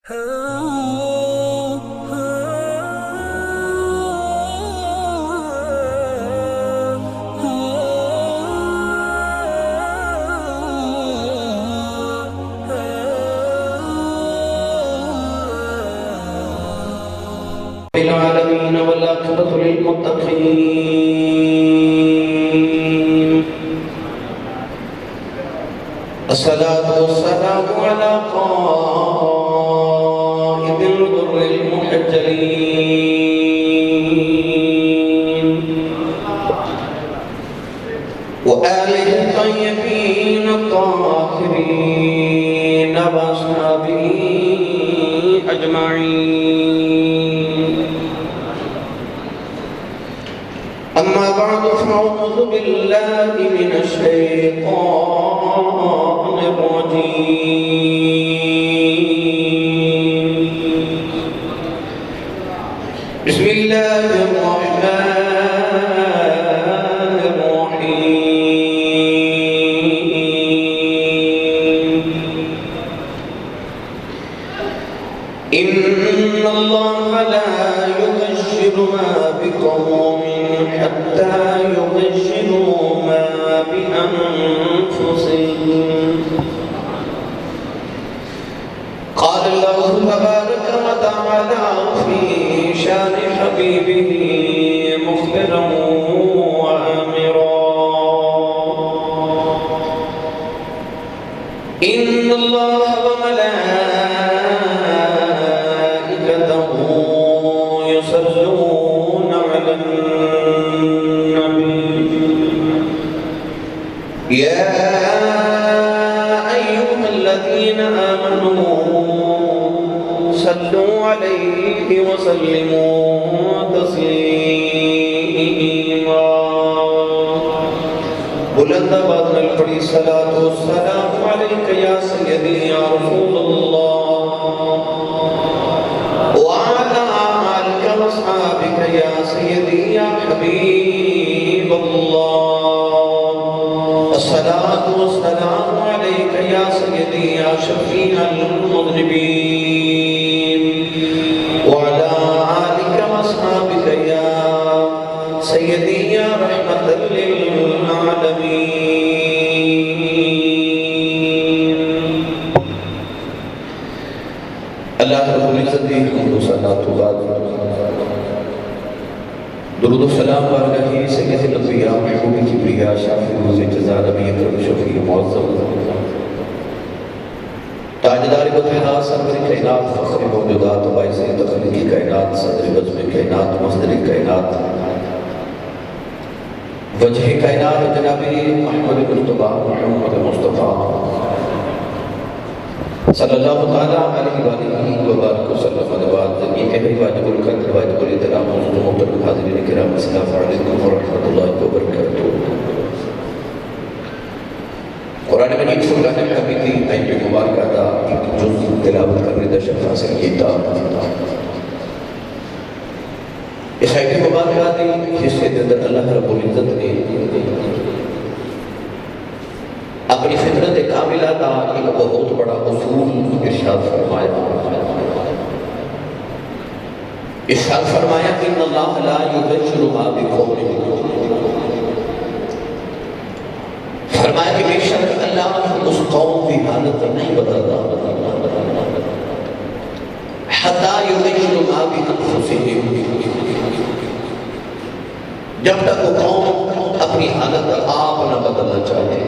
العالمين والآخرة للمتقين. الصلاة والسلام على قائد الغر المحجلين وآله الطيبين الطاهرين وأصحابه أجمعين. أما بعد فأعوذ بالله من الشيطان الرجيم. بسم الله الرحمن الرحيم. إن الله لا يغير ما بقوم حتى يغيروا ما بأنفسهم. قال الله تبارك وتعالى في شان حبيبه مخبرا وآمرا: إن الله وملائكته يصلون على النبي يا أيها الذين آمنوا صلوا عليه وسلموا تسليما. بلند آواز میں پڑھی صلاۃ والسلام علیک یا سیدی یا رسول اللہ وعلى آلك وأصحابك يا سيدي يا حبيب الله. الصلاة والسلام عليك يا سيدي يا شفيع المذنبين وعلى آلك وأصحابك يا سيدي يا رحمة للعالمين. اللہ رب العزت کی حمد و ثنا تو بعد درود و سلام بارگاہ سید الانبیاء محبوب کبریا شافی روز جزا نبی اکرم شفیع معظم تاجدار بطحا سرور کائنات فخر موجودات باعث تخلیقی کائنات صدر بزم کائنات مصدر کائنات وجہ کائنات جنابی احمد مرتبہ محمد مصطفیٰ صلی اللہ تعالیٰ علیہ وآلہ وبارک وسلم علیہ زمین واجب القدر واجب الاحترام محترم حاضرین کرام السلام علیکم ورحمۃ اللہ وبرکاتہ. قرآن مجید فرقان حمید کی آیت مبارکہ دا ایک جز تلاوت کرنے دا شرف حاصل کیتا. اس آیت مبارکہ دی حصے دے اندر اللہ رب العزت نے اپنی فطرت کاملہ کا ایک بہت بڑا اصول ارشاد فرمایا. ارشاد فرمایا کہ ان اللہ لا یغیر ما بقوم. فرمایا کہ بے شک اللہ اس قوم کی حالت نہیں بدلتا حتی یغیر ما بانفسہم، جب تک وہ قوم اپنی حالت آپ نہ بدلنا چاہے.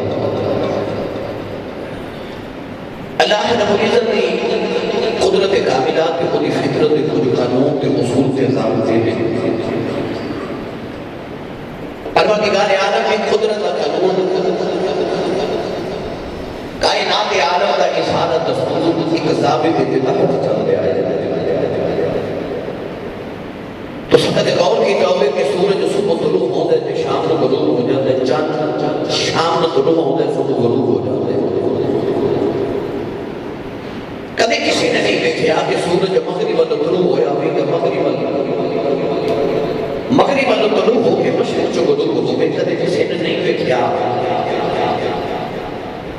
اللہ رب العزت نے قدرت کاملات کے خودی فطرت کے خودی قانون کے اصول کے ضابطے ہیں. پروردگار عالم کی قدرت کا قانون کائنات عالم کا اشارہ دستور ایک ضابط کے تحت چل رہا ہے. تو سکت غور کی توبہ کہ سورج صبح طلوع ہوتا ہے شام کو غروب ہو جاتا ہے، چاند شام کو طلوع ہوتا ہے صبح غروب ہو جاتا ہے. کدے کسی نے نہیں دیکھا کہ سورج مغرب والو طلوع ہویا بھی کہ مغرب والو طلوع ہو کے مشرق جو غروب ہو گئے. کدے کسی نے نہیں دیکھا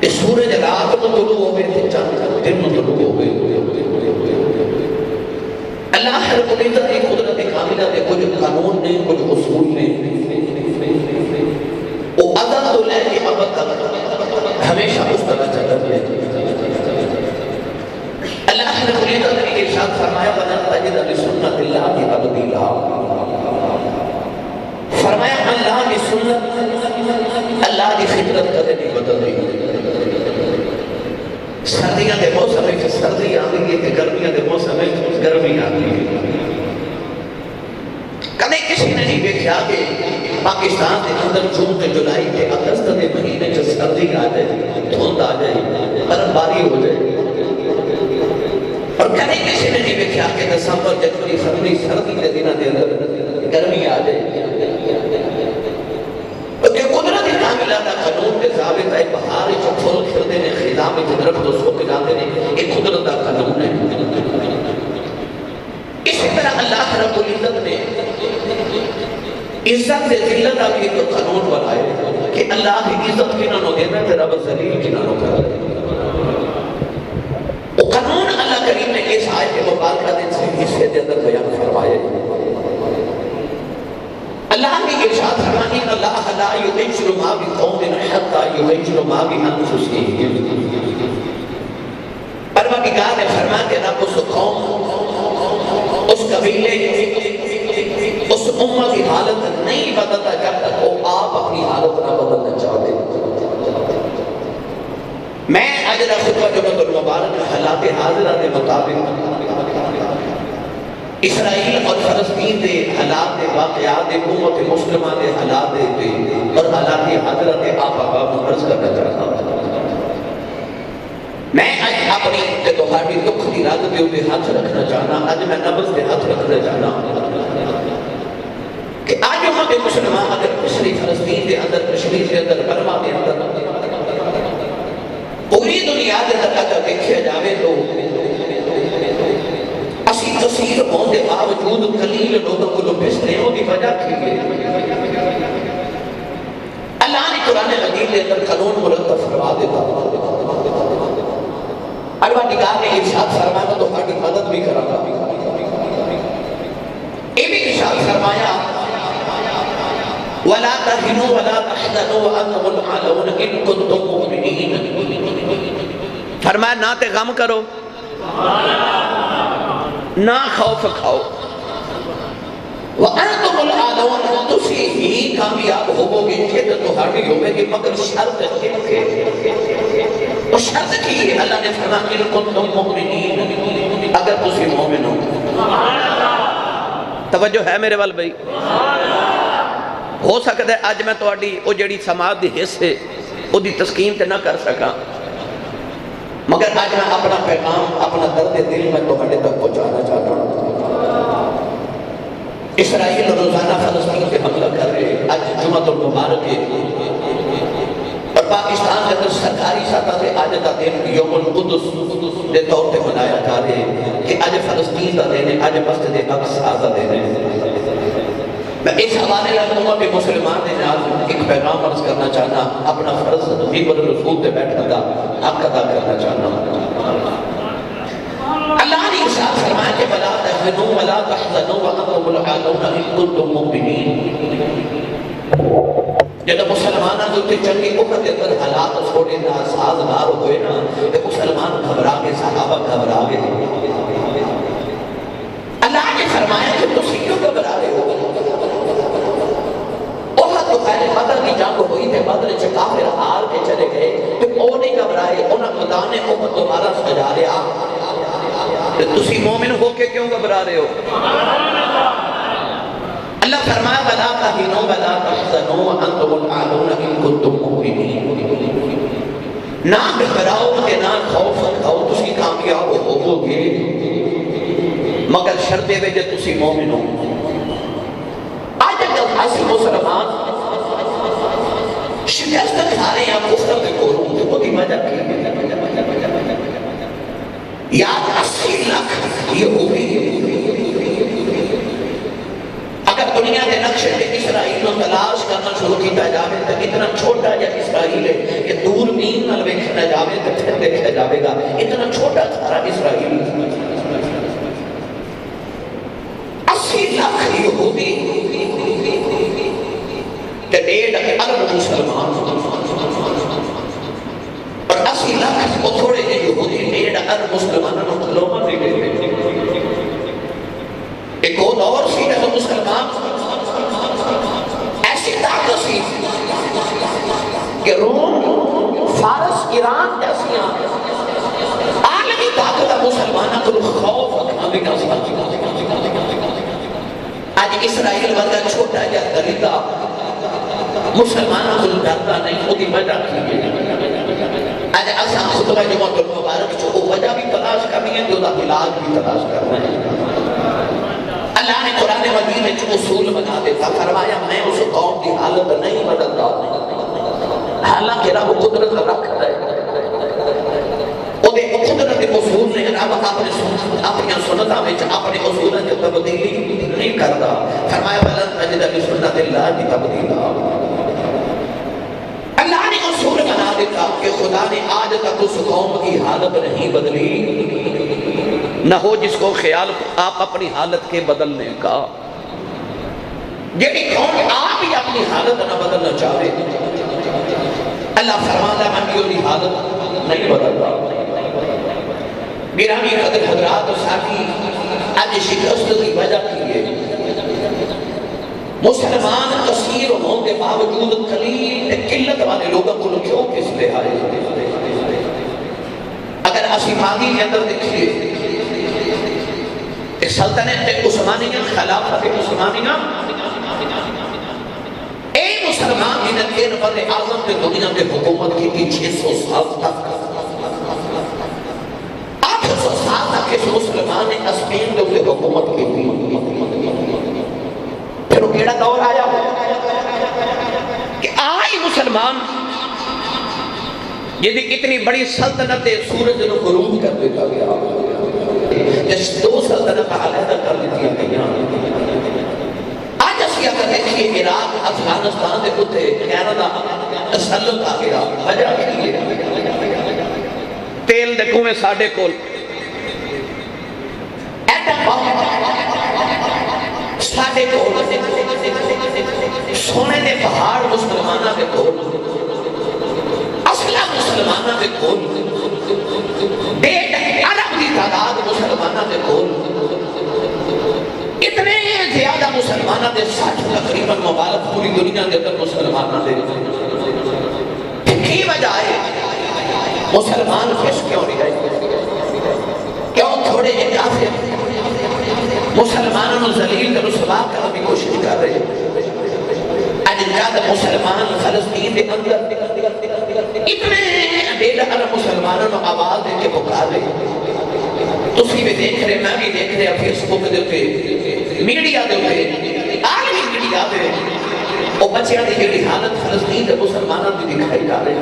کہ سورج رات کو طلوع ہو گئے تھے چاند دن کو طلوع ہو گئے. انہوں نے کچھ قانون نے کچھ اصول نے وہ ازل تو لے کے اب تک ہمیشہ اس طرح چل رہے ہیں اللہ نے العزت نے ارشاد فرمایا وَلَن تَجِدَ لِسُنَّتِ اللَّهِ تَبْدِيلًا فرمایا اللہ کی سنت اللہ کی فطرت کدے نہیں بدل رہی سردیاں کے موسم میں سردی آتی ہے کہ گرمیاں کے موسم میں گرمی آتی ہے کدے کسی نے نہیں دیکھا کہ پاکستان کے اندر جون سے جولائی کے اگست کے مہینے سے سردی آ جائے دھند آ جائے برف باری ہو جائے اور کدے کسی نے نہیں دیکھا کہ دسمبر جنوری فروری سردی کے دنوں کے اندر گرمی آ جائے کہ قدرت کاملہ کا قانون کے ثابت ہے بہار جو پھول کھلتے ہیں خزاں میں درخت سوکھ جاتے ہیں یہ قدرت کا قانون ہے اسی طرح اللہ رب العزت نے عزت سے ذلت کا بھی ایک قانون بنائے کہ اللہ کی عزت کنہوں نے دینا تے رب ذلیل کنہوں کر دے وہ قانون اللہ کریم نے اس آیت مبارکہ دن سے حصے کے اندر بیان فرمائے اللہ نے ارشاد فرمایا ان اللہ لا یغیر ما بقوم حتى یغیروا ما بانفسهم پروردگار نے فرمایا کہ رب اس قوم اس قبیلے اس امت کی حالت نہیں بدلتا جب تک وہ آپ اپنی حالت نہ بدلنا چاہتے میں اجرا خطبہ جمعۃ المبارک حالات حاضرہ کے مطابق اسرائیل اور فلسطین دے حالات دے واقعات دے امت مسلمہ دے حالات دے اور حالات حاضرہ دے آپ عرض کرنا چاہتا ہوں میں آج اپنی تہاڈی دکھ دی رات دے اوپر ہاتھ رکھنا چاہنا آج میں نبض دے ہاتھ رکھنا چاہنا کہ آج امت مسلمہ اگر پچھلی فلسطین دے اندر کشمیر دے اندر برما دے اندر پوری دنیا دے اندر اگر دیکھا جاوے تو اسی تصیر ہونے باوجود قلیل لوگوں کو بسنے ہو کی وجہ کی اللہ نے قرآن مجید کے اندر قانون مرتب فرما دیتا پروردگار نے ارشاد فرمایا تو ہماری مدد بھی کرا گا یہ بھی ارشاد فرمایا وَلَا تَهِنُوا وَلَا تَحْزَنُوا وَأَنْتُمُ الْأَعْلَوْنَ إِن كُنتُم مُؤْمِنِينَ فرمایا نہ تے غم کرو نہ خوف کھاؤ وَأَنْتُمُ الْأَعْلَوْنَ تُسِي ہی کامیاب ہوگو گے جد تو ہرمی ہوگے گی مگر شرط کے اور شرط کی ہے اللہ نے فرمایا إِن كُنتُم مُؤْمِنِينَ اگر تسی مومن ہو توجہ ہے میرے وال بھائی ہو سکتا ہے آج میں تو وہ جڑی سماعت دی حص ہے وہ دی تسکین تے نہ کر سکا مگر آج میں اپنا پیغام اپنا درد دل میں تو ہڈے تک پہنچانا چاہتا ہوں اسرائیل روزانہ فلسطین پہ حملہ کر رہے آج جمعۃ المبارک ہے اور پاکستان کے اندر سرکاری سطح سے آج کا دن یوم القدس کے طور پہ منایا جا رہے ہیں کہ آج فلسطین کا دن ہے آج مسجد اقصی کا دن ہے میں اس حوالے امت مسلمان نے ایک پیغام عرض کرنا چاہنا اپنا فرض ممبر رسول پہ بیٹھنے کا حق ادا کرنا چاہنا اللہ نے ارشاد فرمایا کہ وَلَا تَهِنُوا وَلَا تَحْزَنُوا وَأَنْتُمُ الْأَعْلَوْنَ إِن كُنتُم مُؤْمِنِينَ جب مسلمانہ دوتے چنگی اپنے اندر حالات چھوڑے نا سازگار ہوئے نا کہ مسلمان گھبرا کے صحابہ گھبرا گئے اللہ نے فرمایا کہ تسی کیوں گھبرا رہے ہو تو پہلے بدر کی جنگ ہوئی تھے بدر کافر ہار کے چلے گئے تو وہ نہیں گھبرائے انہوں خدا نے امت دوبارہ سجا لیا تسی مومن ہو کے کیوں گھبرا رہے ہو اللہ فرمایا وَلَا تَهِنُوا وَلَا تَحْزَنُوا وَأَنْتُمُ الْأَعْلَوْنَ إِن كُنتُم مُؤْمِنِينَ نہ گھبراؤ کہ نہ خوف کھاؤ تسی کامیاب ہو گے مگر شرط ہے کہ تسی مومن ہو آج اگر ایسی مسلمان شکست کھا رہے ہیں کفر کے کوروں تو وہ دی وجہ کی یاد 80 لاکھ یہ ہوئی اگر دنیا کے نقشے میں اسرائیل کو تلاش کرنا شروع کیتا جاوے تو اتنا چھوٹا یا اسرائیل ہے کہ دور بین نہ دیکھنا جاوے تو پھر دیکھا جاوے گا اتنا چھوٹا سارا اسرائیل 80 لاکھ یہ کو خوف ہمیں نہ ساتھ آج اسرائیل ورگا چھوٹا یا دلیدہ مسلمانوں کو ڈرتا نہیں خودی وجہ کی آج اساں خطبہ جمعہ المبارک جو وجہ بھی تلاش کرنی ہے جو دا علاج بھی تلاش کرنا ہے اللہ نے قرآن مجید میں جو اصول بنا دیتا فرمایا میں اس قوم کی حالت نہیں بدلتا حالانکہ رب قدرت رکھ رہے وہ قدرت اصول نے رب اپنی سنتہ میں اپنے اصول کی تبدیلی نہیں کرتا فرمایا بلن تجد بسنت اللہ کی تبدیلہ اللہ نے اصول بنا دیتا کہ خدا نے آج تک اس قوم کی حالت نہیں بدلی نہ ہو جس کو خیال آپ اپنی حالت کے بدلنے کا یہ قوم آپ ہی اپنی حالت نہ بدلنا چاہے اللہ فرماتا من کی حالت نہیں بدلتا گرامی قدر حضرات و ساتھی آج شکست کی وجہ کی ہے مسلمان کثیر ہونے کے باوجود قلیل قلت والے لوگوں کو کیوں کس لے آئے اگر اسی ماضی کے اندر دیکھیے سلطنت عثمانیہ خلافت عثمانیہ اے مسلمان انہیں تین بر اعظم کے دنیا میں حکومت کی تھی 600 سال تک 800 سال تک اس مسلمان نے اسپین کے اوپر حکومت کی تھی پھر وہ کیڑا دور آیا کہ آئی مسلمان یہ اتنی بڑی سلطنت سورج کو غروب کر دیتا گیا جس دو سلطنت علیحدہ کر دیتی ہیں آج اسی اگر دیکھئے عراق افغانستان دے کتے کینیڈا تسلط آ گیا وجہ کی ہے تیل دے کنویں ساڑھے کول ایٹم بم ساڑھے کول سونے دے پہاڑ مسلمانہ دے کول اصلہ مسلمانہ دے کول ڈیڑھ ارب کی تعداد مسلمانہ دے کول اتنے زیادہ مسلمانہ دے 60 تقریباً مبالغ پوری دنیا دے اندر مسلمانہ دے کی وجہ ہے مسلمان پیش کیوں نہیں رہے کیوں تھوڑے یہ کافر مسلمانوں ذلیل کر رسوا کرنے کی کوشش کر رہے اجنجاد مسلمان فلسطین دے اندر اتنے ڈیڑھ ارب مسلمانوں نے آواز دے کے پکار رہے تسی بھی دیکھ رہے میں بھی دیکھ رہے فیس بک دے ہوتے میڈیا دے ہوتے عالمی میڈیا دے وہ بچیاں دی جڑی حالت فلسطین دے مسلمانوں دی دکھائی جا رہے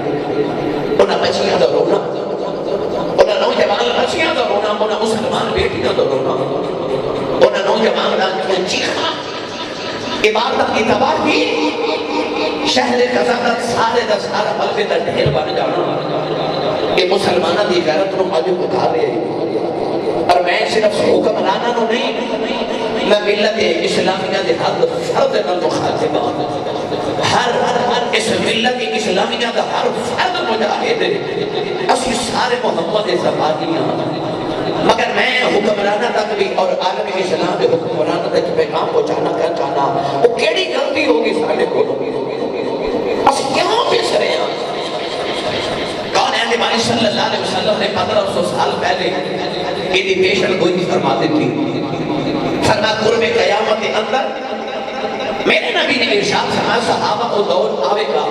انہاں بچیاں دا رونا انہاں نوجوان بچیاں دا رونا انہاں مسلمان بیٹیاں دا رونا انہاں نوجوان دا چیخاں عبادت کی تباہی شہر قزاقت سارے دا سارا ملبے دا ڈھیر بن جانا کہ مسلمانہ دی غیرت نو آج اٹھا رہے ہیں اور میں صرف حکمرانہ نو نہیں میں ملت اسلامیہ دے حد فرد نہ مخاطبہ ہر اس ملت اسلامیہ دا ہر فرد مجاہد اسی سارے محمد زبانیاں مگر میں حکمرانہ تک بھی اور عالمی اسلام کے حکمرانہ تک پیغام پہنچانا کر چاہنا وہ کیڑی غلطی ہوگی سارے کو اس کیوں پیش رہے ہیں کون ہے نبی صلی اللہ علیہ وسلم نے 1500 سال پہلے یہ پیشن گوئی فرما دیتی فرما قرب قیامت اندر میرے نبی نے ارشاد فرمایا صحابہ کو دور آوے گا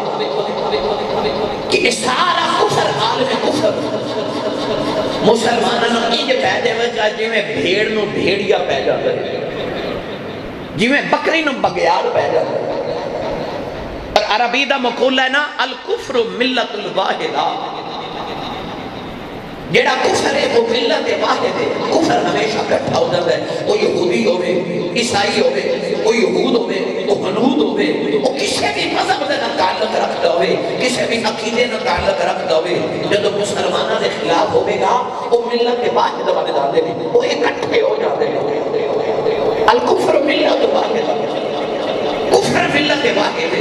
کہ سارا کفر عالم کفر مسلمانوں نے یہ پیدے ہوئے کہ جی میں بھیڑ نو بھیڑیا پیدا کرے جی میں بکری نو بگیار پیدا کرے اور عربی دا مقولہ ہے نا الکفر ملت الواحدہ جیڑا کفر ہے وہ ملت واحد ہے کفر ہمیشہ کٹھا ہو جاتا ہے وہ یہودی ہوئے عیسائی ہوئے وہ یہود ہوئے وہ حنود ہوئے وہ کسی بھی مذہب سے نہ تعلق رکھتا ہوئے کسی بھی عقیدے نہ تعلق رکھتا ہوئے جب مسلمانہ کے خلاف ہوئے گا وہ ملت واحد بن جاتے ہیں وہ اکٹھے ہو جاتے ہیں الکفر ملت واحد کفر ملت واحد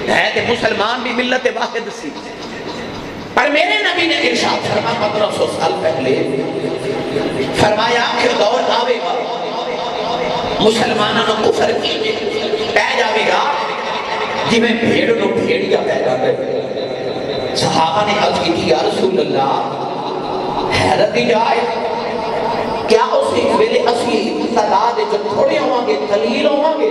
ہے کہ مسلمان بھی ملت واحد سی پر میرے نبی نے ارشاد فرمایا 1500 سال پہلے فرمایا کہ دور آوے گا مسلمانوں کو کفر کی پہ جاوے گا جی میں بھیڑ نو بھیڑیا پیدا کر صحابہ نے عرض کی یا رسول اللہ حیرت دی جائے جو تھوڑے ہوں گے قلیل ہوں گے.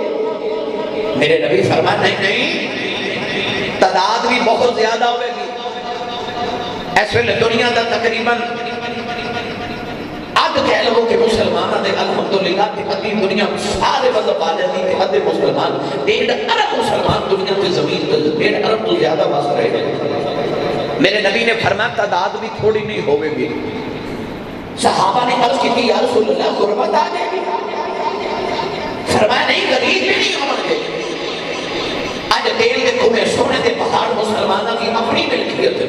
میرے نبی فرمایا نہیں نہیں تعداد بھی بہت زیادہ ہوئے گی. اس ویلے دنیا دا تقریباً اب کہہ لو کہ مسلمانوں نے الحمدللہ کہ ادھی دنیا سارے مذہب آ جاتی ہے. ادھے مسلمان 1.5 ارب مسلمان دنیا کی زمین پر 1.5 ارب تو زیادہ بس رہے ہیں. میرے نبی نے فرمایا تعداد بھی تھوڑی نہیں ہوئے گی. صحابہ نے عرض کی یا رسول اللہ غربت آ جائے گی؟ فرمایا نہیں غریب بھی نہیں ہوں گے. آج تیل کے کھوے سونے کے پہاڑ مسلمانوں کی اپنی ملکیت ہے.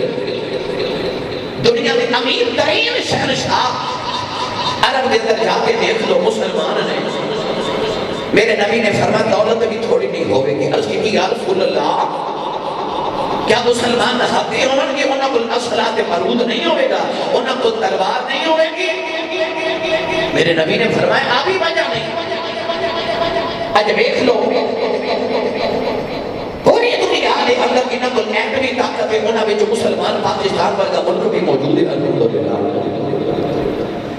دنیا میں امیر ترین شہنشاہ عرب کے اندر جا کے دیکھ لو مسلمان نے. میرے نبی نے فرمایا دولت بھی تھوڑی نہیں ہوئے گی. عرض کی یا رسول اللہ کیا مسلمان ہاتھی ہوں گے؟ انہوں کو اسلحہ بارود نہیں ہوئے گا, انہوں کو تلوار نہیں ہوئے گی. میرے نبی نے فرمایا آبی وجہ نہیں. آج دیکھ لو پوری دنیا کے اندر انہوں کو ایٹمی طاقت ہے, انہوں میں جو مسلمان پاکستان ورگا ملک بھی موجود ہے الحمدللہ.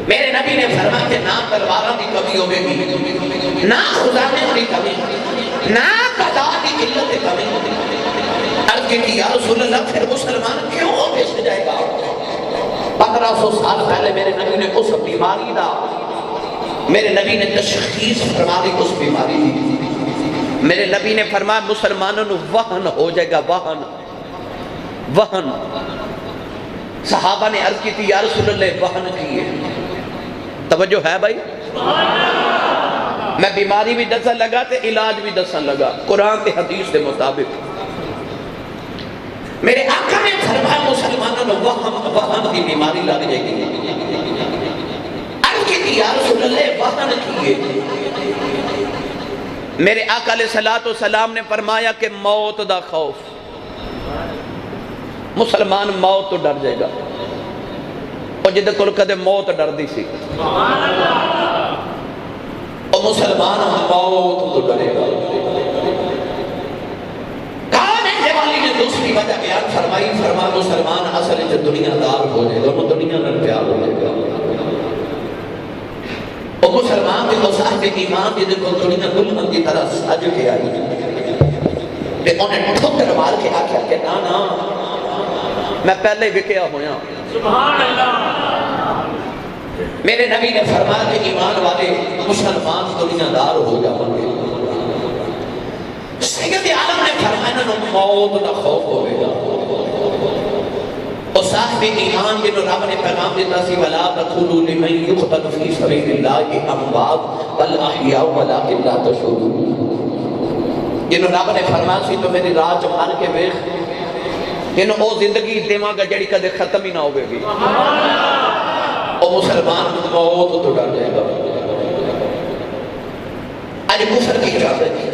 میرے نبی نے فرمایا کہ نہ تلواراں کی کمی ہوئے گی, نہ خزانے کی کمی, نہ تعداد کی قلت کی کمی. عرض کی یا رسول اللہ پھر مسلمان کیوں بھیج جائے گا؟ 1500 سال پہلے میرے نبی نے اس بیماری دا میرے نبی نے تشخیص فرما دی اس بیماری دی. میرے نبی نے فرمایا مسلمانوں نے وہن ہو جائے گا, وہن وہن. صحابہ نے عرض کی تھی یا رسول اللہ وہن کیے. توجہ ہے بھائی؟ میں بیماری بھی دسن لگا تے علاج بھی دسن لگا قرآن تے حدیث کے مطابق. میرے آقا نے فرمایا مسلمانوں نے وہن کی بیماری لگ جائے گی. عرض کی تھی یا رسول اللہ وہن کیے. میرے آقا علیہ السلام نے فرمایا کہ موت دا خوف, مسلمان موت تو ڈر جائے گا. اور جدے کل کدے موت ڈر دی سی اور مسلمان موت تو ڈرے گا. جوالی نے دوسری وجہ بیان فرمائی, فرما مسلمان اصل جو دنیا دار ہو جائے گا, وہ دنیا میں پیار ہو جائے گا. اور مسلمان کے تو صاحب ایمان جدے کو دنیا دلہن کی طرح سج کے آئی کہ انہیں ٹھکر مار کے آکھا کہ نا میں پہلے وکیا ہویا. سبحان اللہ. میرے نبی نے فرمایا کہ ایمان والے مسلمان دنیا دار ہو جاؤں گے. سید عالم نے فرمایا موت کا خوف ہوئے گا. اور صاحب ایمان جنہوں رب نے پیغام دیتا سی وَلَا تَقُولُوا لِمَنْ يُقْتَلُ فِي سَبِيلِ اللَّهِ أَمْوَاتٌ بَلْ أَحْيَاءٌ وَلَٰكِنْ لَا تَشْعُرُونَ. جنہوں رب نے فرمایا سی تو میری راہ مار کے ویکھ جنہوں او زندگی دیواں گا جڑی کدے ختم ہی نہ ہوئے گی. اور مسلمان موت تو ڈر جائے گا. آج کفر کی اجازت ہے.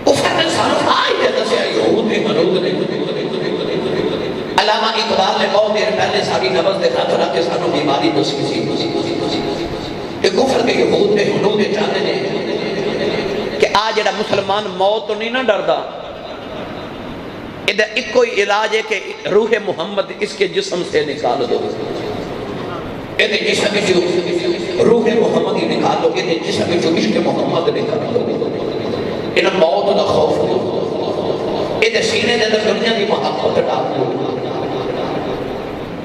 کفر نے سانو آئی جیسے سے یہود نے منود نے. علامہ اقبال نے بہت دیر پہلے ساری نبض دکھا کر کے سانو بیماری دسی سی کہ کفر کے یہود نے منود چاہتے ہیں کہ آج جڑا مسلمان موت تو نہیں نہ ڈردا. ادھر ایک کوئی علاج ہے کہ روح محمد اس کے جسم سے نکال دو. ادھر جسم جو روح محمد ہی نکال دو, ادھر جسم جو عشق محمد نکال دو. ادھر موت کا خوف دو. ادھر سینے دے اندر دنیا کی محبت ڈال دو.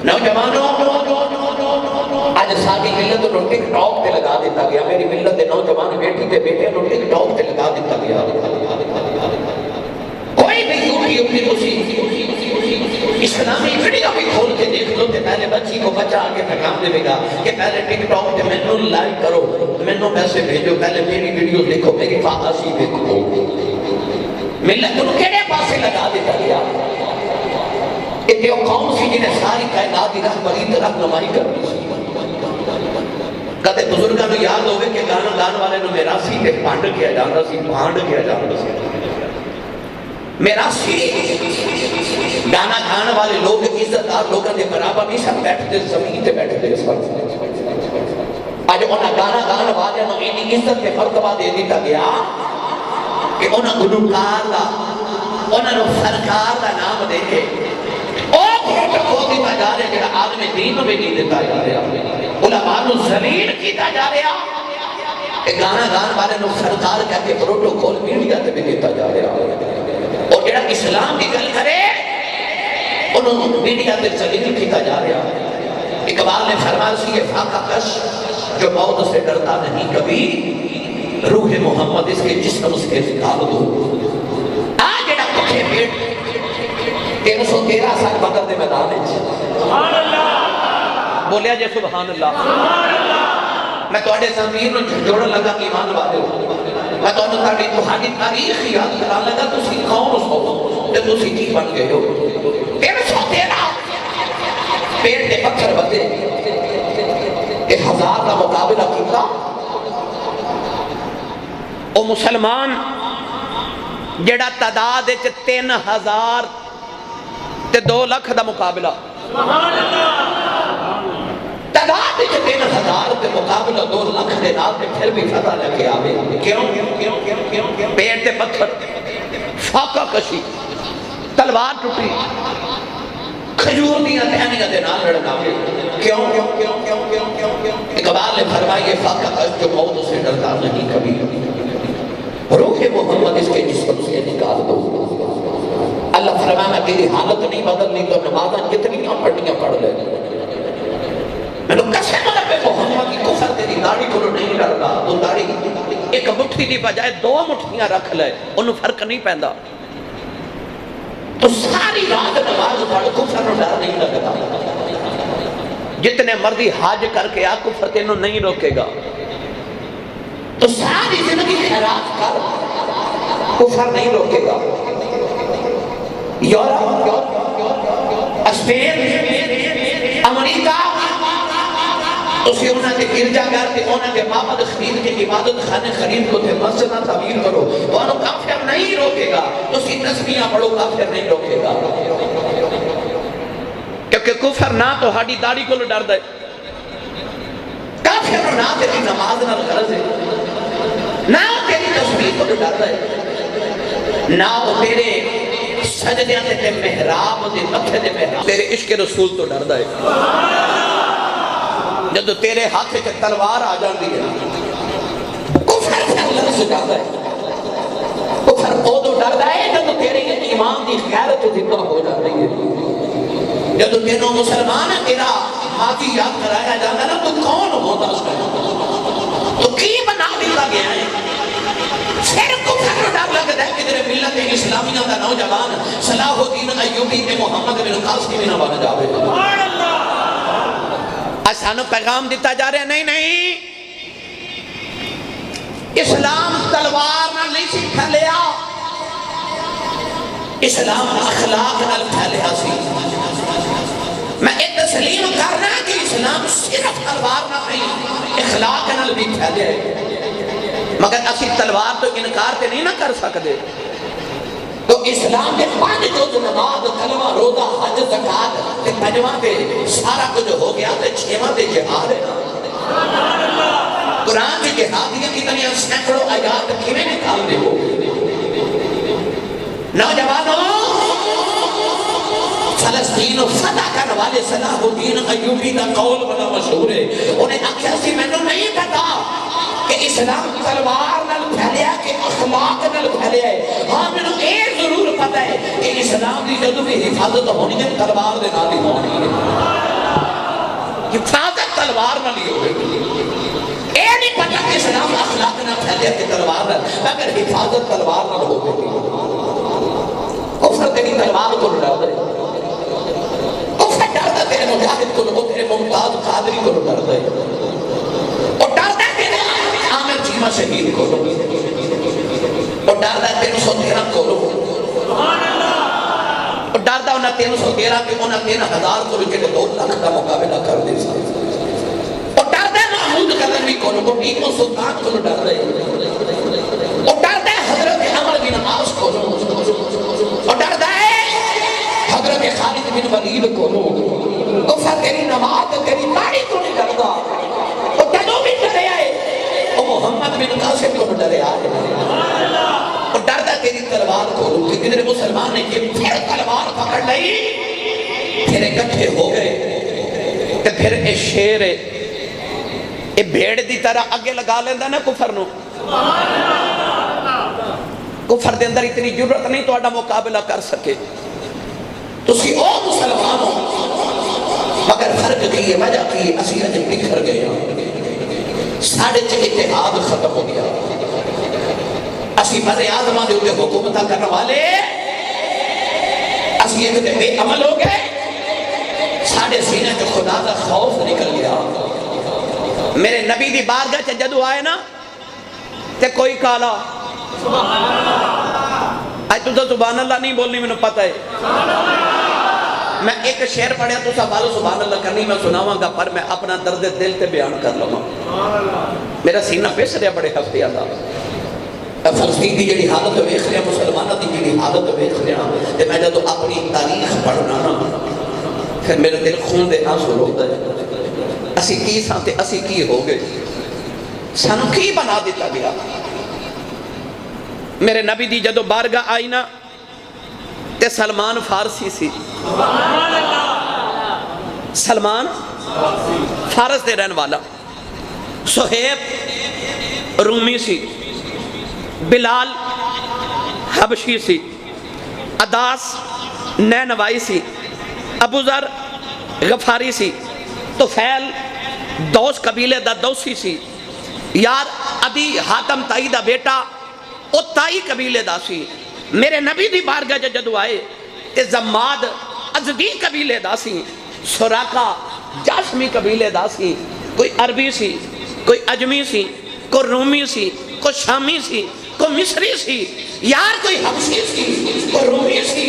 نوجوانوں آج ساری ملت کو ٹک ٹاک تے لگا دیتا گیا. میری ملت دے نوجوان بیٹی تے بیٹے کو ٹک ٹاک تے لگا دیتا گیا. کوئی بھی یوٹیوب کی کسی اسلامی ویڈیو بھی کھول کے دیکھ لو کہ پہلے بچی کو بچہ آگے پیغام دے گا کہ پہلے ٹک ٹاک تے میں نو لائک کرو, میں نو پیسے بھیجو, پہلے میری ویڈیو دیکھو, میری فحاشی دیکھو. ملت کو کیڑے پاسے لگا دیتا گیا. اتنے وہ قوم سی جنہیں ساری کائنات کی رہبری تے رہنمائی کرنی سی. کدے بزرگاں نوں یاد ہوئے کہ گانا گان والے نوں میراثی تے پانڈ کیا جاندا سی, پانڈ کیا جاندا سی. میراثی گانا گان والے لوگ عزت دار لوگوں کے برابر نہیں سب بیٹھتے زمین تے بیٹھتے. آج انہاں گانا گان والے نوں اتنی عزت تے مرتبہ دے دیتا گیا کہ انہاں گلوکار دا انہاں سرکار دا نام دے کے وہ دیتا جا رہا ہے. آدمی دین میں نہیں دیتا جا رہا, علماء ذلیل کیتا جا رہا. گانا گان والے نو سرکار کہہ کے پروٹوکول میڈیا تے بھی دیتا جا رہا ہے، اور جڑا اسلام کی گل کرے انہوں میڈیا تے ذلیل کیتا جا رہا ہے۔ اقبال نے فرمایا سی یہ فاقہ کش جو موت سے ڈرتا نہیں کبھی، روح محمد اس کے جسم سے نکال دو۔ آج جڑا پکھے پیٹ 313 سال بدر دے میدان ہے، سبحان اللہ، بولیا جے سبحان اللہ، سبحان اللہ۔ میں توڑے زمین نو جھجوڑن لگا ایمان والے ہو، میں توڑی تاریخ یاد کرا لگا تسی کون ہو تے تسی کی بن گئے ہو۔ 313 پیڑ دے پتھر بدے 1000 کا مقابلہ کیتا، او مسلمان جڑا تعداد 3000 تے 2 لاکھ دا مقابلہ، تعداد 3000 تے مقابلہ 2 لاکھ دے نال تے پھر بھی فتح لے کے آوے۔ کیوں؟ پیڑ تے پتھر، فاقہ کشی، تلوار ٹوٹی، کھجور دیاں ٹہنیاں دے نال لڑن آوے۔ کیوں؟ اقبال نے فرمایا یہ فاقہ کش جو موت سے ڈرتا نہیں کبھی، روح محمد اس کے جسم سے نکال دو۔ اللہ فرمانا تیری حالت نہیں بدلنی تو نمازاں کتنی پڑھنیاں پڑھ لے۔ میں نے قسم رب محمد کی کفر تیری داڑھی کو نہیں ڈردا، تو داڑھی ایک مٹھی دی بجائے 2 مٹھیاں رکھ لے، انہوں فرق نہیں پہندا۔ تو ساری رات نماز پڑھ کفر نو ڈر نہیں لگتا، جتنے مرضی حج کر کے آ کفر تینوں نہیں روکے گا۔ تو ساری زندگی خیرات کر، کفر نہیں روکے گا۔ یورپ، اسپین، امریکہ، تسی انہاں کے گرجا گھر تے انہاں کے معبد خرید کے عبادت خانے خرید کو تے مسجد نہ تعمیر کرو، تو انہوں کافر نہیں روکے گا۔ تسی تسبیحاں پڑھو، کافر نہیں روکے گا، کیونکہ کفر نہ تو ہاڈی داڑھی کو ڈر دے، کافر نہ تیری نماز نہ غرض ہے، نہ تیری تسبیح کو ڈر دے، نہ تیرے سجدیاں تے محراب دے متھے دے محراب تیرے عشق رسول تو ڈر دے۔ جدو تیرے ہاتھ سے تلوار آ جان دی ہے، کفر سے اللہ سے ڈر دے، کفر ادو ڈر دے جدو تیرے ایمان دی غیرت زندہ ہو جاتی ہے۔ جدو تینوں مسلمان تیرا ماضی یاد کرایا جانا نا تو کون ہوتا اس کا، تو کی بنا دیتا گیا ہے؟ پھر کفر کو ڈر لگتا ہے کہ تیرے ملت اسلامیہ کا نوجوان صلاح الدین ایوبی کے محمد بن قاسم نہ بن جاوے۔ سانو پیغام دیتا جا رہا ہے نہیں نہیں، اسلام تلوار نہ نہیں سی پھیلیا، اسلام اخلاق نہ پھیلیا سی۔ میں ایک تسلیم کرنا کہ اسلام صرف تلوار نہ نہیں، اخلاق نہ بھی پھیلیا ہے، مگر اسی تلوار تو انکار تے نہیں نہ کر سکتے۔ تو اسلام کے 5 جو نماز، کلمہ، روزہ، حج، زکات تے پنجواں تے سارا کچھ ہو گیا تے 6واں تے جہاد ہے۔ قرآن کی جہادیاں کی طرح سینکڑوں آیات کیویں نکال دے ہو؟ نوجوانوں، فلسطین فتح کرنے والے صلاح الدین ایوبی کا قول بڑا مشہور ہے، انہیں آخیا سی میں نے نہیں پتا کہ اسلام تلوار نال پھیلیا کہ اخلاق نال پھیلیا ہے، ہاں میں نے ایک ضرور پتا ہے کہ اسلام دی جدو بھی حفاظت ہونی ہے تلوار دے نال ہی ہونی ہے، حفاظت تلوار نال ہی ہوگی۔ اے نہیں پتا کہ اسلام اخلاق نال پھیلیا کہ تلوار نال، مگر حفاظت تلوار نال ہوگی۔ کفر تیری تلوار کو ڈر دے، کفر ڈر دے تیرے مجاہد کو، تیرے ممتاز قادری کو ڈر دے، اور ڈر دے تیرے عامر چیمہ شہید کو، اور ڈر دے 313 کو، اور ڈر دے انہیں 313 کہ انہیں 3000 کو رکھے 2 لاکھ کا مقابلہ کر دے سکتے، اور ڈر دے محمود قدر کو، اور ٹیپو سلطان کو ڈر دے، اور ڈر دے حضرت عمر بن عاص کو، اور ڈر دے حضرت خالد بن ولید کو، کفر تیری نماز تیری داڑھی کو نہیں ڈردا، اور تینوں بھی ڈرے آئے، اور محمد بن قاسم کو ڈرے آئے، اور ڈردا تیری تلوار کو، کہ کدھر مسلمان نے کہ پھر تلوار پکڑ لئی، پھر اکٹھے ہو گئے، کہ پھر اے شیر یہ بھیڑ دی طرح اگے لگا لیندہ نا کفر نو. کفر دے اندر اتنی جرت نہیں تو اڈا مقابلہ کر سکے. تسی او مسلمان ہو مگر فرق کی وجہ کی اسی اج بکھر گئے ہیں. ساڑھے چھ اتحاد ختم ہو گیا. اسی بر اعظم دے اوپر حکومت کرنے والے اسی ایک دے بے عمل ہو گئے. ساڑھے سینے جو خدا کا خوف نکل گیا. میرے نبی دی بارگاہ چ جدو آئے نا تے کوئی کالا آج تو سبحان اللہ نہیں بولنی میں نے پتہ ہے. میں ایک شعر پڑھیا تو سبحانہ سبحان اللہ کرنی میں سناواں گا پر میں اپنا درد دل تے بیان کر لوں. میرا سینہ پیس رہا بڑے ہفتے آتا. فلسطین دی جڑی حالت ویکھ رہا مسلمانہ دی جڑی حالت ویکھ رہا تے میں جدو اپنی تاریخ پڑھنا نا پھر میرے دل خون دے آنسو روتا ہے. اسی کی سانتے اسی کی ہو گئے سانو کی بنا دیتا گیا. میرے نبی دی جدو بارگاہ آئی نا تے سلمان فارسی سی. سلمان فارس دے رہن والا. صہیب رومی سی. بلال حبشی سی. عداس نینوائی سی. ابو ذر غفاری سی. طفیل دوس قبیلے دا دوسی سی. یار ابی حاتم تائی دا بیٹا او تائی قبیلے دا سی. میرے نبی دی بارگاہ جدو آئے تے زماد ازدی قبیلے دا سی. سراقہ جاشمی قبیلے دا سی. کوئی عربی سی, کوئی اجمی سی, کوئی رومی سی, کوئی شامی سی, کوئی مصری سی, یار کوئی حبشی سی, کوئی رومی سی,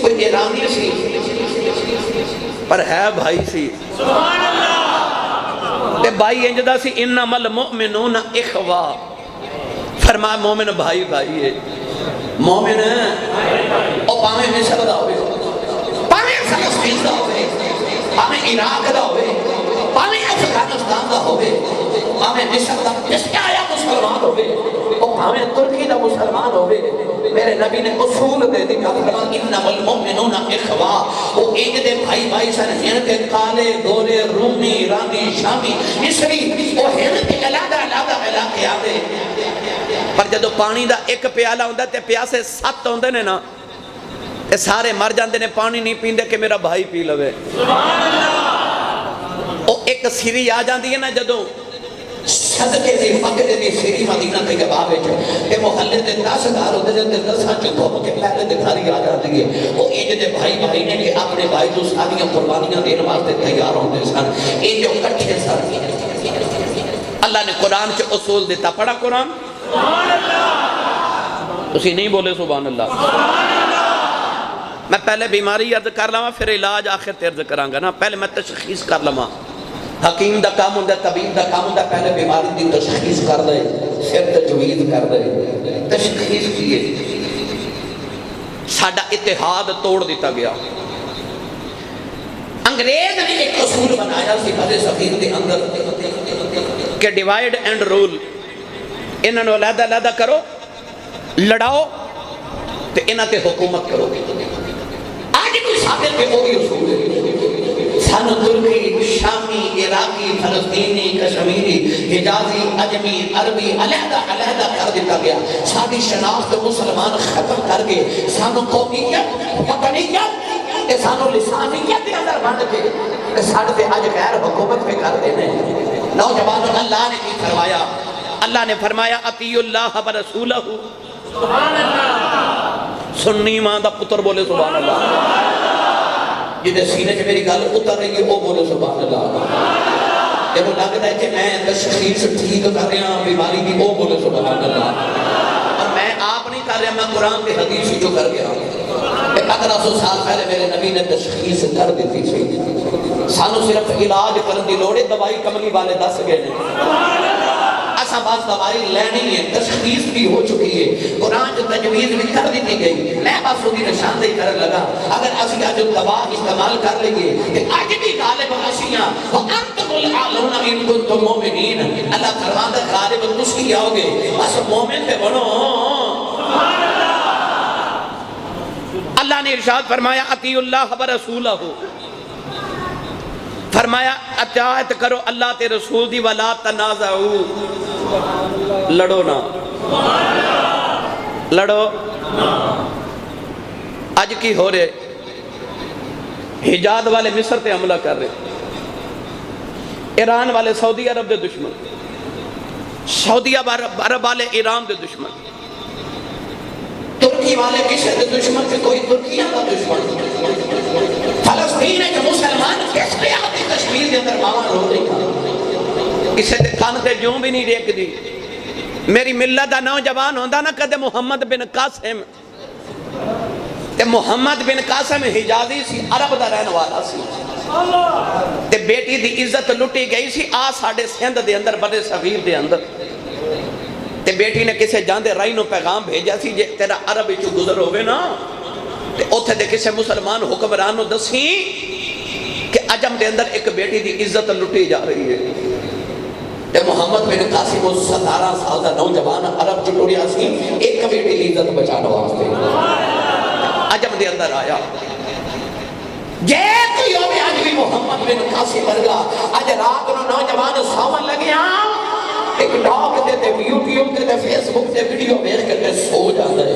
کوئی ایرانی سی, پر ہے بھائی سی. سبحان اللہ. تے بھائی انجدہ سی انما المؤمنون اخوا. فرمایا مومن بھائی بھائی ہے. مومن او پاویں مصر دا ہوئے, پاویں فلسطین دا ہوئے, پاویں عراق دا ہوئے, پاویں افغانستان دا ہوئے, پاویں مصر دا جس کے آیا مسلمان ہوئے, او پاویں ترکی دا مسلمان ہوئے. میرے نبی نے اصول دے دی کہ انما المؤمنون اخوا. وہ ایک دے بھائی بھائی سن ہن کے کالے گورے رومی ایرانی شامی مصری وہ ہن کے علیحدہ علیحدہ علاقے آتے. پر جدو پانی دا ایک پیالہ ہوندہ تے پیاسے 7 ہوندے نے نا تے سارے مر جاندے نے پانی نہیں پیندے کہ میرا بھائی پی لوے. سبحان اللہ. او ایک سیری آ جاندی ہے نا جدو صدقے دی فقرے دی سیری مدینہ تے جواب ہے تے محلے دے 10 گھر ہوندے تے 10 چکو کے پہلے دے گھر آ جاندی ہے. او ایک دے بھائی بھائی نے کہ اپنے بھائی تو ساریاں قربانیاں دین واسطے تیار ہوندے سن. اے جو کٹھے سن اللہ نے قرآن چ اصول دیتا. پڑھا قرآن سبحان اللہ. اسی نہیں بولے سبحان اللہ. سبحان اللہ. میں پہلے بیماری عرض کر لواں پھر علاج آخر تے عرض کروں گا نا. پہلے میں تشخیص کر لواں. حکیم دا کام ہوندا, طبیب دا کام ہوندا پہلے بیماری دی تشخیص کر دے, پھر تجویز کر دے. تشخیص کیے ساڈا اتحاد توڑ دیتا گیا. انگریز نے ایک اصول بنایا سی بڑے سفیر دے اندر کہ ڈیوائیڈ اینڈ رول. انہاں نو علیحدہ علیحدہ کرو, لڑاؤ تے انہاں تے حکومت کرو. آج کوئی ثابت کہ وہی اصول ہے. سانو ترکی, شامی, عراقی, فلسطینی, کشمیری, حجازی, اجمی, عربی علیحدہ علیحدہ کر دیتا گیا. ساری شناخت مسلمان ختم کر کے سانو قومیت, وطنیت تے سانو لسانیت دے اندر بند کے ساڈے تے اج غیر حکومت پہ کر دینے. نوجوانوں اللہ نے کی فرمایا, اللہ نے فرمایا اطیعوا اللہ و رسولہ. سبحان اللہ. سنی ماں دا پتر بولے سبحان اللہ. جدے سینے سے میری گل اتر رہی ہے وہ بولے سبحان اللہ. جب لگتا ہے کہ میں تشخیص ٹھیک کر رہا ہوں بیماری کی, وہ بولے سبحان اللہ. اور میں آپ نہیں کر رہا, میں قرآن کے حدیث جو کر گیا. 1500 سال پہلے میرے نبی نے تشخیص کر دیتی تھی. سانو صرف علاج کرن دی لوڑ ہے. دوائی کملی والے دس گئے نے, ایسا بات دوائی لینی ہے. تشخیص بھی ہو چکی ہے, قرآن جو تجویز بھی کر دی گئی. میں بس وہ نشاندہی کرنے لگا. اگر اسی آج دوا استعمال کر لئے کہ آج بھی غالب آشیاں وَأَنْتُمُ الْعَالُونَ إِن كُنْتُمْ مُؤْمِنِينَ. اللہ فرماتا غالب تس کی آؤ گے, بس مومن پہ بنو. اللہ نے ارشاد فرمایا اطیعوا اللہ و رسولہ. فرمایا اطاعت کرو اللہ تے رسول دی ولا تنازعوا، لڑو نہ، لڑو اج کی ہو رہے حجاز والے مصر تے حملہ کر رہے، ایران والے سعودی عرب دے دشمن، سعودی عرب والے ایران دے دشمن، ترکی والے کسے دے دشمن سے کوئی ترکیہ کا دشمن، فلسطین ہے جو مسلمان کس لئے آتی کشمیر کے اندر ماما رو رہی تھا، کسے دے کان تے جوں بھی نہیں ریک دی۔ میری ملت دا نوجوان ہوندہ نا کدے محمد بن قاسم، تے محمد بن قاسم حجازی سی، عرب دا رہن والا سی، تے بیٹی دی عزت لٹی گئی سی آ ساڑھے سندھ دے اندر بڑے صغیر دے اندر، تے بیٹی نے کسے جاندے رائی نو پیغام بھیجا سی جے تیرا عرب چو گزر ہوئے نا، تے اوتھے دے کسے مسلمان حکمران نو دسی کہ عجم دے اندر ایک بیٹی دی عزت لٹی جا رہی ہے، تے محمد بن قاسم 17 سال دا نوجوان عرب چٹوریا سی ایک بیٹی دی عزت بچانا واسطے عجم دے اندر آیا۔ جے کوئی ہوئے آج بھی محمد بن قاسم ورگا آج رات نو نوجوان ساون لگیا ایک ڈاک دے تے یوٹیوب دے تے فیس بک دے ویڈیو بھیج کے تے سو جاتا ہے،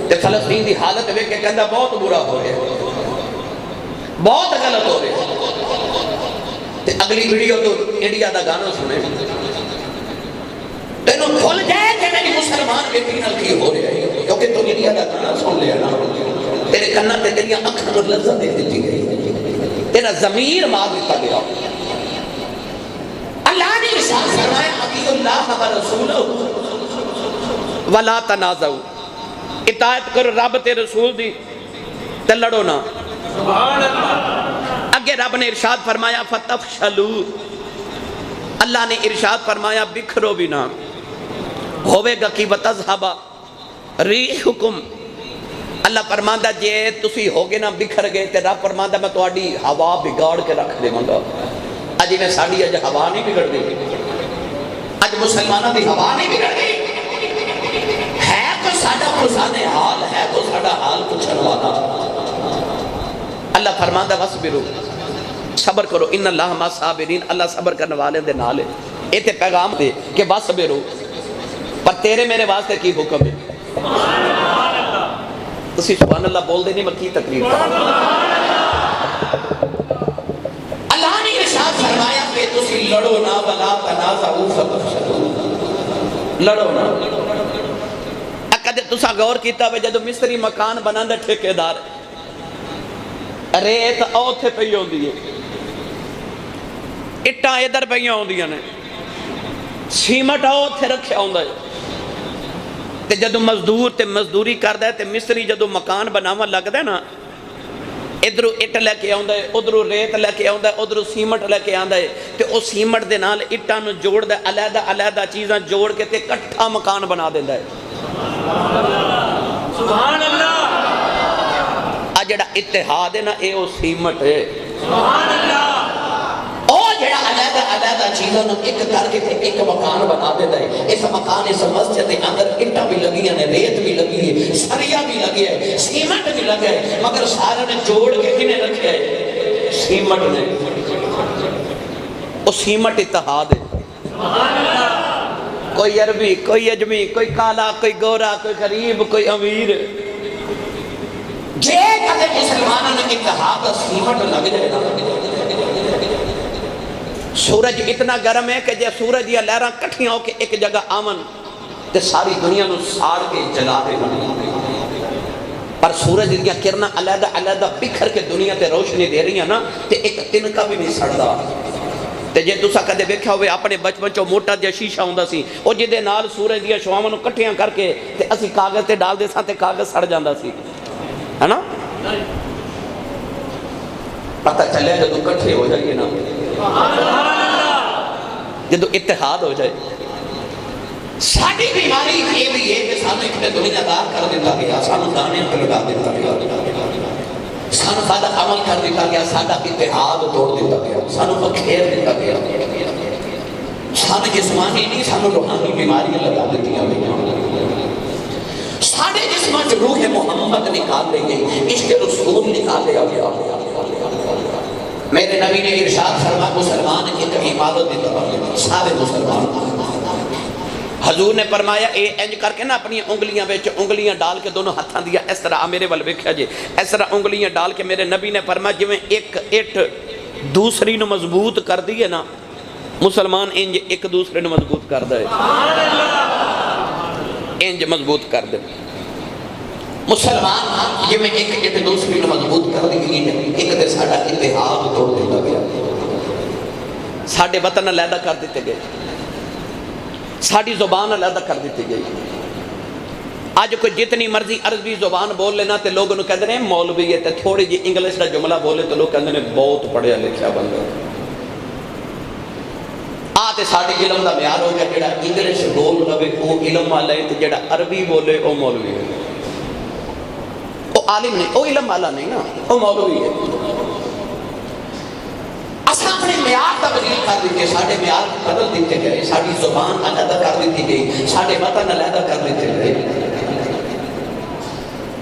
تے فلسطین دی حالت وے کہ کہندہ بہت برا ہو رہے بہت غلط ہو رہے، تے اگلی ویڈیو تو انڈیا دا گانا سنے، تینوں کھل جائے کہ میری مسلمان بیٹی نال کی ہو رہے ہیں کیونکہ تو انڈیا دا گانا سن لیا نا، تیرے کنہ تے تیریاں اکھاں نوں لذت دے دیتی گئی، تیرا ضمیر مار دیتا گیا۔ اللہ نے ارشاد فرمایا اطیعوا اللہ و رسولہ ولا تنازعوا، اطاعت کرو رب تے رسول دی تے لڑو نہ۔ اگے رب نے ارشاد فرمایا فتفشلوا، اللہ نے ارشاد فرمایا بکھرو بھی نہ، ہوئے گا کی وتذہب ریحکم، اللہ فرماندہ جے تسی ہوگے نہ بکھر گئے تے رب فرماندہ میں تواڈی ہوا بگاڑ کے رکھ دے منگا۔ اج میں ساڑی اج ہوا نہیں بگڑ دی، اج مسلمانہ دی ہوا نہیں بگڑ دی، ہے تو ساڑا پرسانے حال ہے تو ساڑا حال پچھن والا۔ اللہ فرماندہ وصبرو، صبر کرو، ان اللہ ما صابرین، اللہ صبر کرنے والے دے نالے، ایتے پیغام دے کہ وصبرو، پر تیرے میرے واسطے کی حکم ہے؟ تسی سبحان اللہ بول دے نہیں میں کی تقریر کروں۔ اللہ نے ارشاد فرمایا کہ تسی لڑو نہ ولا تنازعوا فتفشلوا، لڑو نہ۔ کدے تسا غور کیتا وے جدو مصری مکان بناندے ٹھیکیدار ریت اوتھے پئی ہوندی ہے، اٹاں ادھر پئیاں ہوندیاں نے، سیمٹ اوتھے رکھیا ہوندا ہے، تے جدو مزدور تے مزدوری کردا ہے تے مصری جدو مکان بناون لگدا ہے نا، ادھروں اٹ لے کے آندا ہے، ادھروں ریت لے کے آندا ہے، ادھروں سیمٹ لے کے آندا ہے، تے او سیمٹ دے نال اٹاں نوں جوڑ دے، علیحدہ علیحدہ چیزاں جوڑ کے تے کٹھا مکان بنا دیندا ہے۔ سبحان اللہ، جڑا اتحاد ہے نا اے او سیمٹ ہے، سبحان اللہ، او جڑا علیحدہ علیحدہ چیزوں نے ایک کر کے ایک مکان بنا دیتا ہے، اس مکان اس مسجد کے اندر اٹا بھی لگی ہے، ریت بھی لگی ہے، سریا بھی لگی ہے، سیمنٹ بھی لگا ہے، مگر سارے نے جوڑ کے کنے رکھے ہے؟ سیمنٹ نے۔ او سیمٹ اتحاد ہے، سبحان اللہ، کوئی عربی، کوئی اجمی، کوئی کالا، کوئی گورا، کوئی غریب، کوئی امیر، جے کدے مسلمانوں نے اتحاد سیمٹ لگ جائے نا، سورج اتنا گرم ہے کہ جے سورج یا لہراں کٹھیاں ہو کے ایک جگہ آمن تے ساری دنیا نو ساڑ کے جلا دے، پر سورج دیا کرنا علیحدہ علیحدہ بکھر کے دنیا تے روشنی دے رہی ہیں نا تے ایک تنکا بھی نہیں سڑدا۔ تے جے تسا کدے ویکھیا ہوئے اپنے بچپن چوں موٹا جہا شیشہ ہوندا سی، او جدے نال سورج دیا شعاواں نوں کٹھیاں کر کے تے اسی کاغذ تے ڈال دے ساں تے کاغذ سڑ جاندا سی، ہے نا؟ پتہ چلے جدوں کٹھے ہو جائیے نا، جدو اتحاد ہو جائے۔ ساڑی بیماری یہ بھی ہے کہ سانو ایک دنیا دار کر دیتا گیا، سانو دانے پر لگا دیتا گیا، سانو سادہ عمل کر دیتا گیا، سادہ اتحاد توڑ دیتا گیا، سانو بکھیر دیتا گیا، سانو جسمانی نہیں سانو روحانی بیماریاں لگا دیتی ہیں، ساڑے جسمان سے روح محمد نکال لے گئی، عشق رسول نکال لیا گیا۔ میرے نبی نے ارشاد فرمایا مسلمان ایک عبادت کی طرح سارے مسلمان. حضور نے فرمایا اے انج کر کے نا اپنی انگلیاں وچ انگلیاں ڈال کے دونوں ہاتھاں دیا اس طرح میرے ول ویکھیا جی اس طرح انگلیاں ڈال کے میرے نبی نے فرمایا جویں ایک اٹ دوسری نو مضبوط کر دی ہے نا مسلمان انج ایک دوسرے نو مضبوط کر دے انج مضبوط کر دے. مسلمان جویں ایک اٹ دوسری نو مضبوط کر دی ایک تے ساڈا اتحاد توڑ دیندا گیا. ساڈے وطن علیحدہ کر دیتے گئے ساڑی زبان علیحدہ کر دیتی گئی. آج کوئی جتنی مرضی عربی زبان بول لینا تے لوگوں نے کہتے ہیں مولوی ہے تے تھوڑی جی انگلش کا جملہ بولے تو لوگ کہتے ہیں بہت پڑھیا لکھیا بندہ. تے ساڑی علم دا معیار ہو گیا جڑا انگلش بول لوے وہ علم والا ہے تے جڑا عربی بولے وہ مولوی ہے. وہ عالم نہیں وہ علم والا نہیں نا وہ مولوی ہے. اپنے معیار تبدیل کر دیتے ساڑھے معیار بدل دیتے گئے ساڑھی زبان علیحدہ کر دیتی گئی ساڑھے وطن علیحدہ کر دیتے گئے.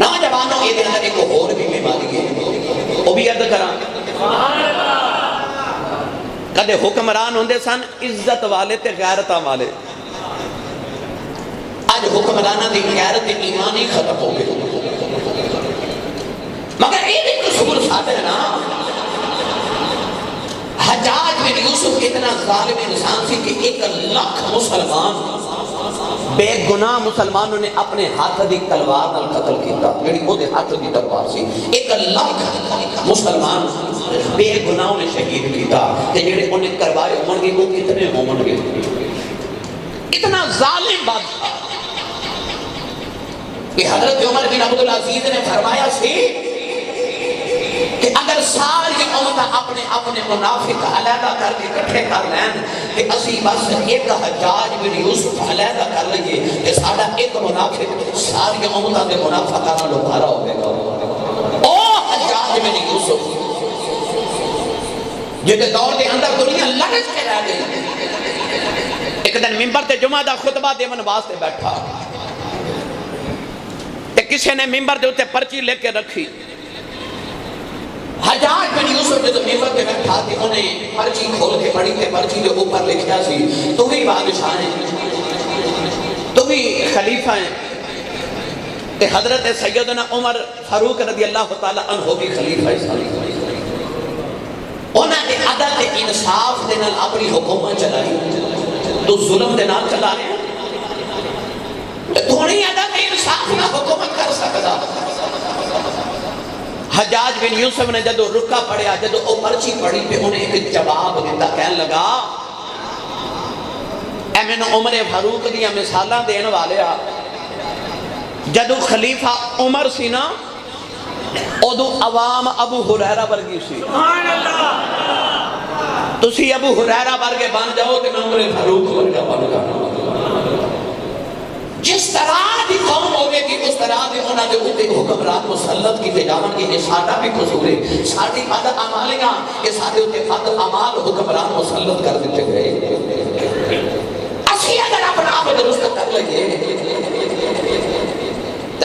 نوجوانوں یہ دن ایک اور بھی بیماری ہے وہ بھی عرض کراں کدے حکمران ہوندے سن عزت والے تے غیرتاں والے. آج حکمرانہ دی غیرت ایمان ہی ختم ہو گئے مگر یہ بھی قصور ساتھ ہے نا. حجاج بن یوسف اتنا ظالم انسان سی کہ 1,00,000 مسلمان بے گناہ مسلمانوں نے اپنے ہاتھ دی تلوار نال قتل کیتا جڑی او دے ہاتھ دی تلوار سی 1,00,000 مسلمان بے گناہوں نے شہید کیتا تے جڑے انہیں کروائے ہون گے وہ کتنے ہون گے. اتنا ظالم بادشاہ کہ حضرت عمر بن عبدالعزیز نے فرمایا سی کہ اگر ساری امتہ اپنے اپنے منافق علیحدہ کر کے کٹھے کر لین کہ اسی بس ایک حجاج بن یوسف علیحدہ کر لئیے کہ ساڑھا ایک منافق ساری امتہ دے منافقہ نہ لکھارا ہوئے گا. او حجاج بن یوسف جیتے دور دے اندر دنیا لگت کے رہ گئی. ایک دن ممبر تے جمعہ دا خطبہ دیون واسطے بیٹھا تے کسی نے ممبر دے ہوتے پرچی لے کے رکھی. حجاج بن یوسف جب ممبر پہ بیٹھا تھے انہیں پرچی کھول کے پڑھی تھے پرچی کے اوپر لکھیا سی تو بھی بادشاہ ہیں تو بھی خلیفہ ہیں کہ حضرت سیدنا عمر فاروق رضی اللہ تعالیٰ عنہ بھی خلیفہ ہیں. انہوں نے عدل انصاف دے نال اپنی حکومت چلائی تو ظلم دے نال چلا رہے ہیں تھوڑی عدل انصاف نہ حکومت کر سکتا. حجاج بن یوسف نے جدو رکا پڑیا جدو او پرچی پڑھی پہ انہیں ایک جواب دیتا کہنے لگا اے میں نے عمر فاروق دیا مثالہ دین والے جدو خلیفہ عمر سی نا ادو عوام ابو ہریرہ ورگی سی. تسی ابو ہریرہ ورگے بن جاؤ کہ میں عمر فاروق ورگا بن جاؤ. جس طرح دی قوم ہوئے گی اس طرح دی انہوں نے اوپر حکمران مسلط کی تجاون کی ساڑھا بھی قصور ہے ساڑھی بد عمالیاں یہ ساڑھے اوپر بد عمال حکمران مسلط کر دیتے گئے. اسی اگر اپنا آپ درست کر لگے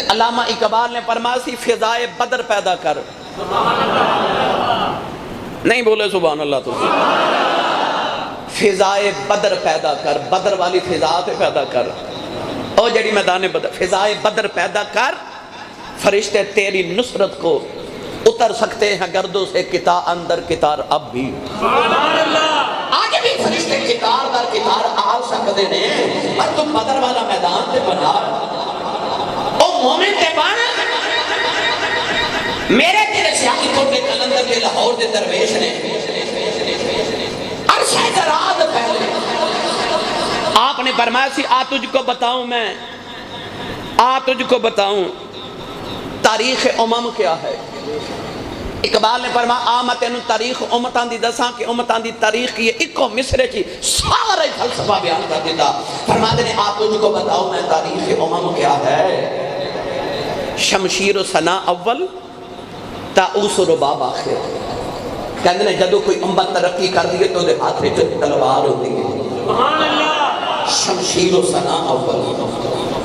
علامہ اقبال نے فرمایا سی فضائے بدر پیدا کر. نہیں بولے سبحان اللہ تو فضائے بدر پیدا کر بدر والی فضا سے پیدا کر اور جڑی میدان بدر فضائے بدر پیدا کر فرشتے تیری نصرت کو اتر سکتے ہیں گردوں سے کتا اندر کتار اب بھی. آگے بھی فرشتے کتار در کتار آ سکتے ہیں پر تم بدر والا میدان تے بنا او مومن تے بنا میرے تیرے سیاہی کوٹ کے کلندر کے لاہور دے درویش نے عرشہ دراد پہلے آپ نے فرمایا سی آ تجھ کو بتاؤں میں آ تجھ کو بتاؤں تاریخ امم کیا ہے. اقبال نے فرمایا آ میں تینوں تاریخ امتان دی دساں کہ امتان دی تاریخ کی ایک مصرے چی سارے فلسفہ بیان کر دیتا. فرمایا نے آ تجھ کو بتاؤں میں تاریخ امم کیا ہے. شمشیر و ثنا اول تاؤس و رباب آخر. کہنے نے جدو کوئی امت ترقی کر دیئے تو دے ہاتھ میں تلوار ہوتی ہے. شمشیر و سنا اول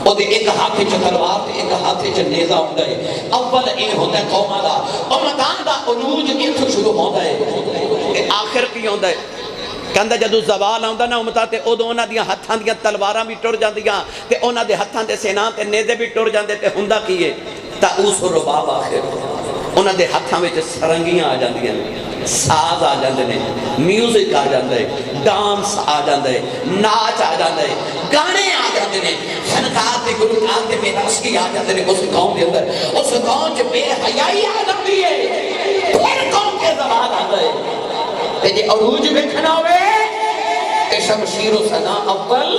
وہ ایک ہاتھ چ تلوار تے ایک ہاتھ چ نیزہ ہوندا ہے اول اے ہوندا ہے قوماں دا امتان دا عروج ایتھوں شروع ہوندا ہے تے آخر کی ہوندا ہے کہندا جدوں زوال آوندا نا امتا تے اودوں انہاں دیاں ہتھاں دیاں تلواراں بھی ٹر جاندیاں تے انہاں دے ہتھاں دے سیناں تے نیزے بھی ٹر جاندے تے ہوندا کی ہے تاؤس و رباب آخر انہاں دے ہتھاں وچ سرنگیاں آ جاندیاں ساز آ جاندے نے میوزک آ جاندا ہے ڈانس آ جاندا ہے ناچ آ جاندا ہے گانے آ جاندے نے فنکار تے گلوکار تے بے رسکی آ جاندے نے اس قوم دے اندر اس قوم چ بے حیائی آ جاندی ہے پھر قوم کے زوال آندا ہے تے جے عروج ویکھنا ہوے تے شمشیر و سنا اول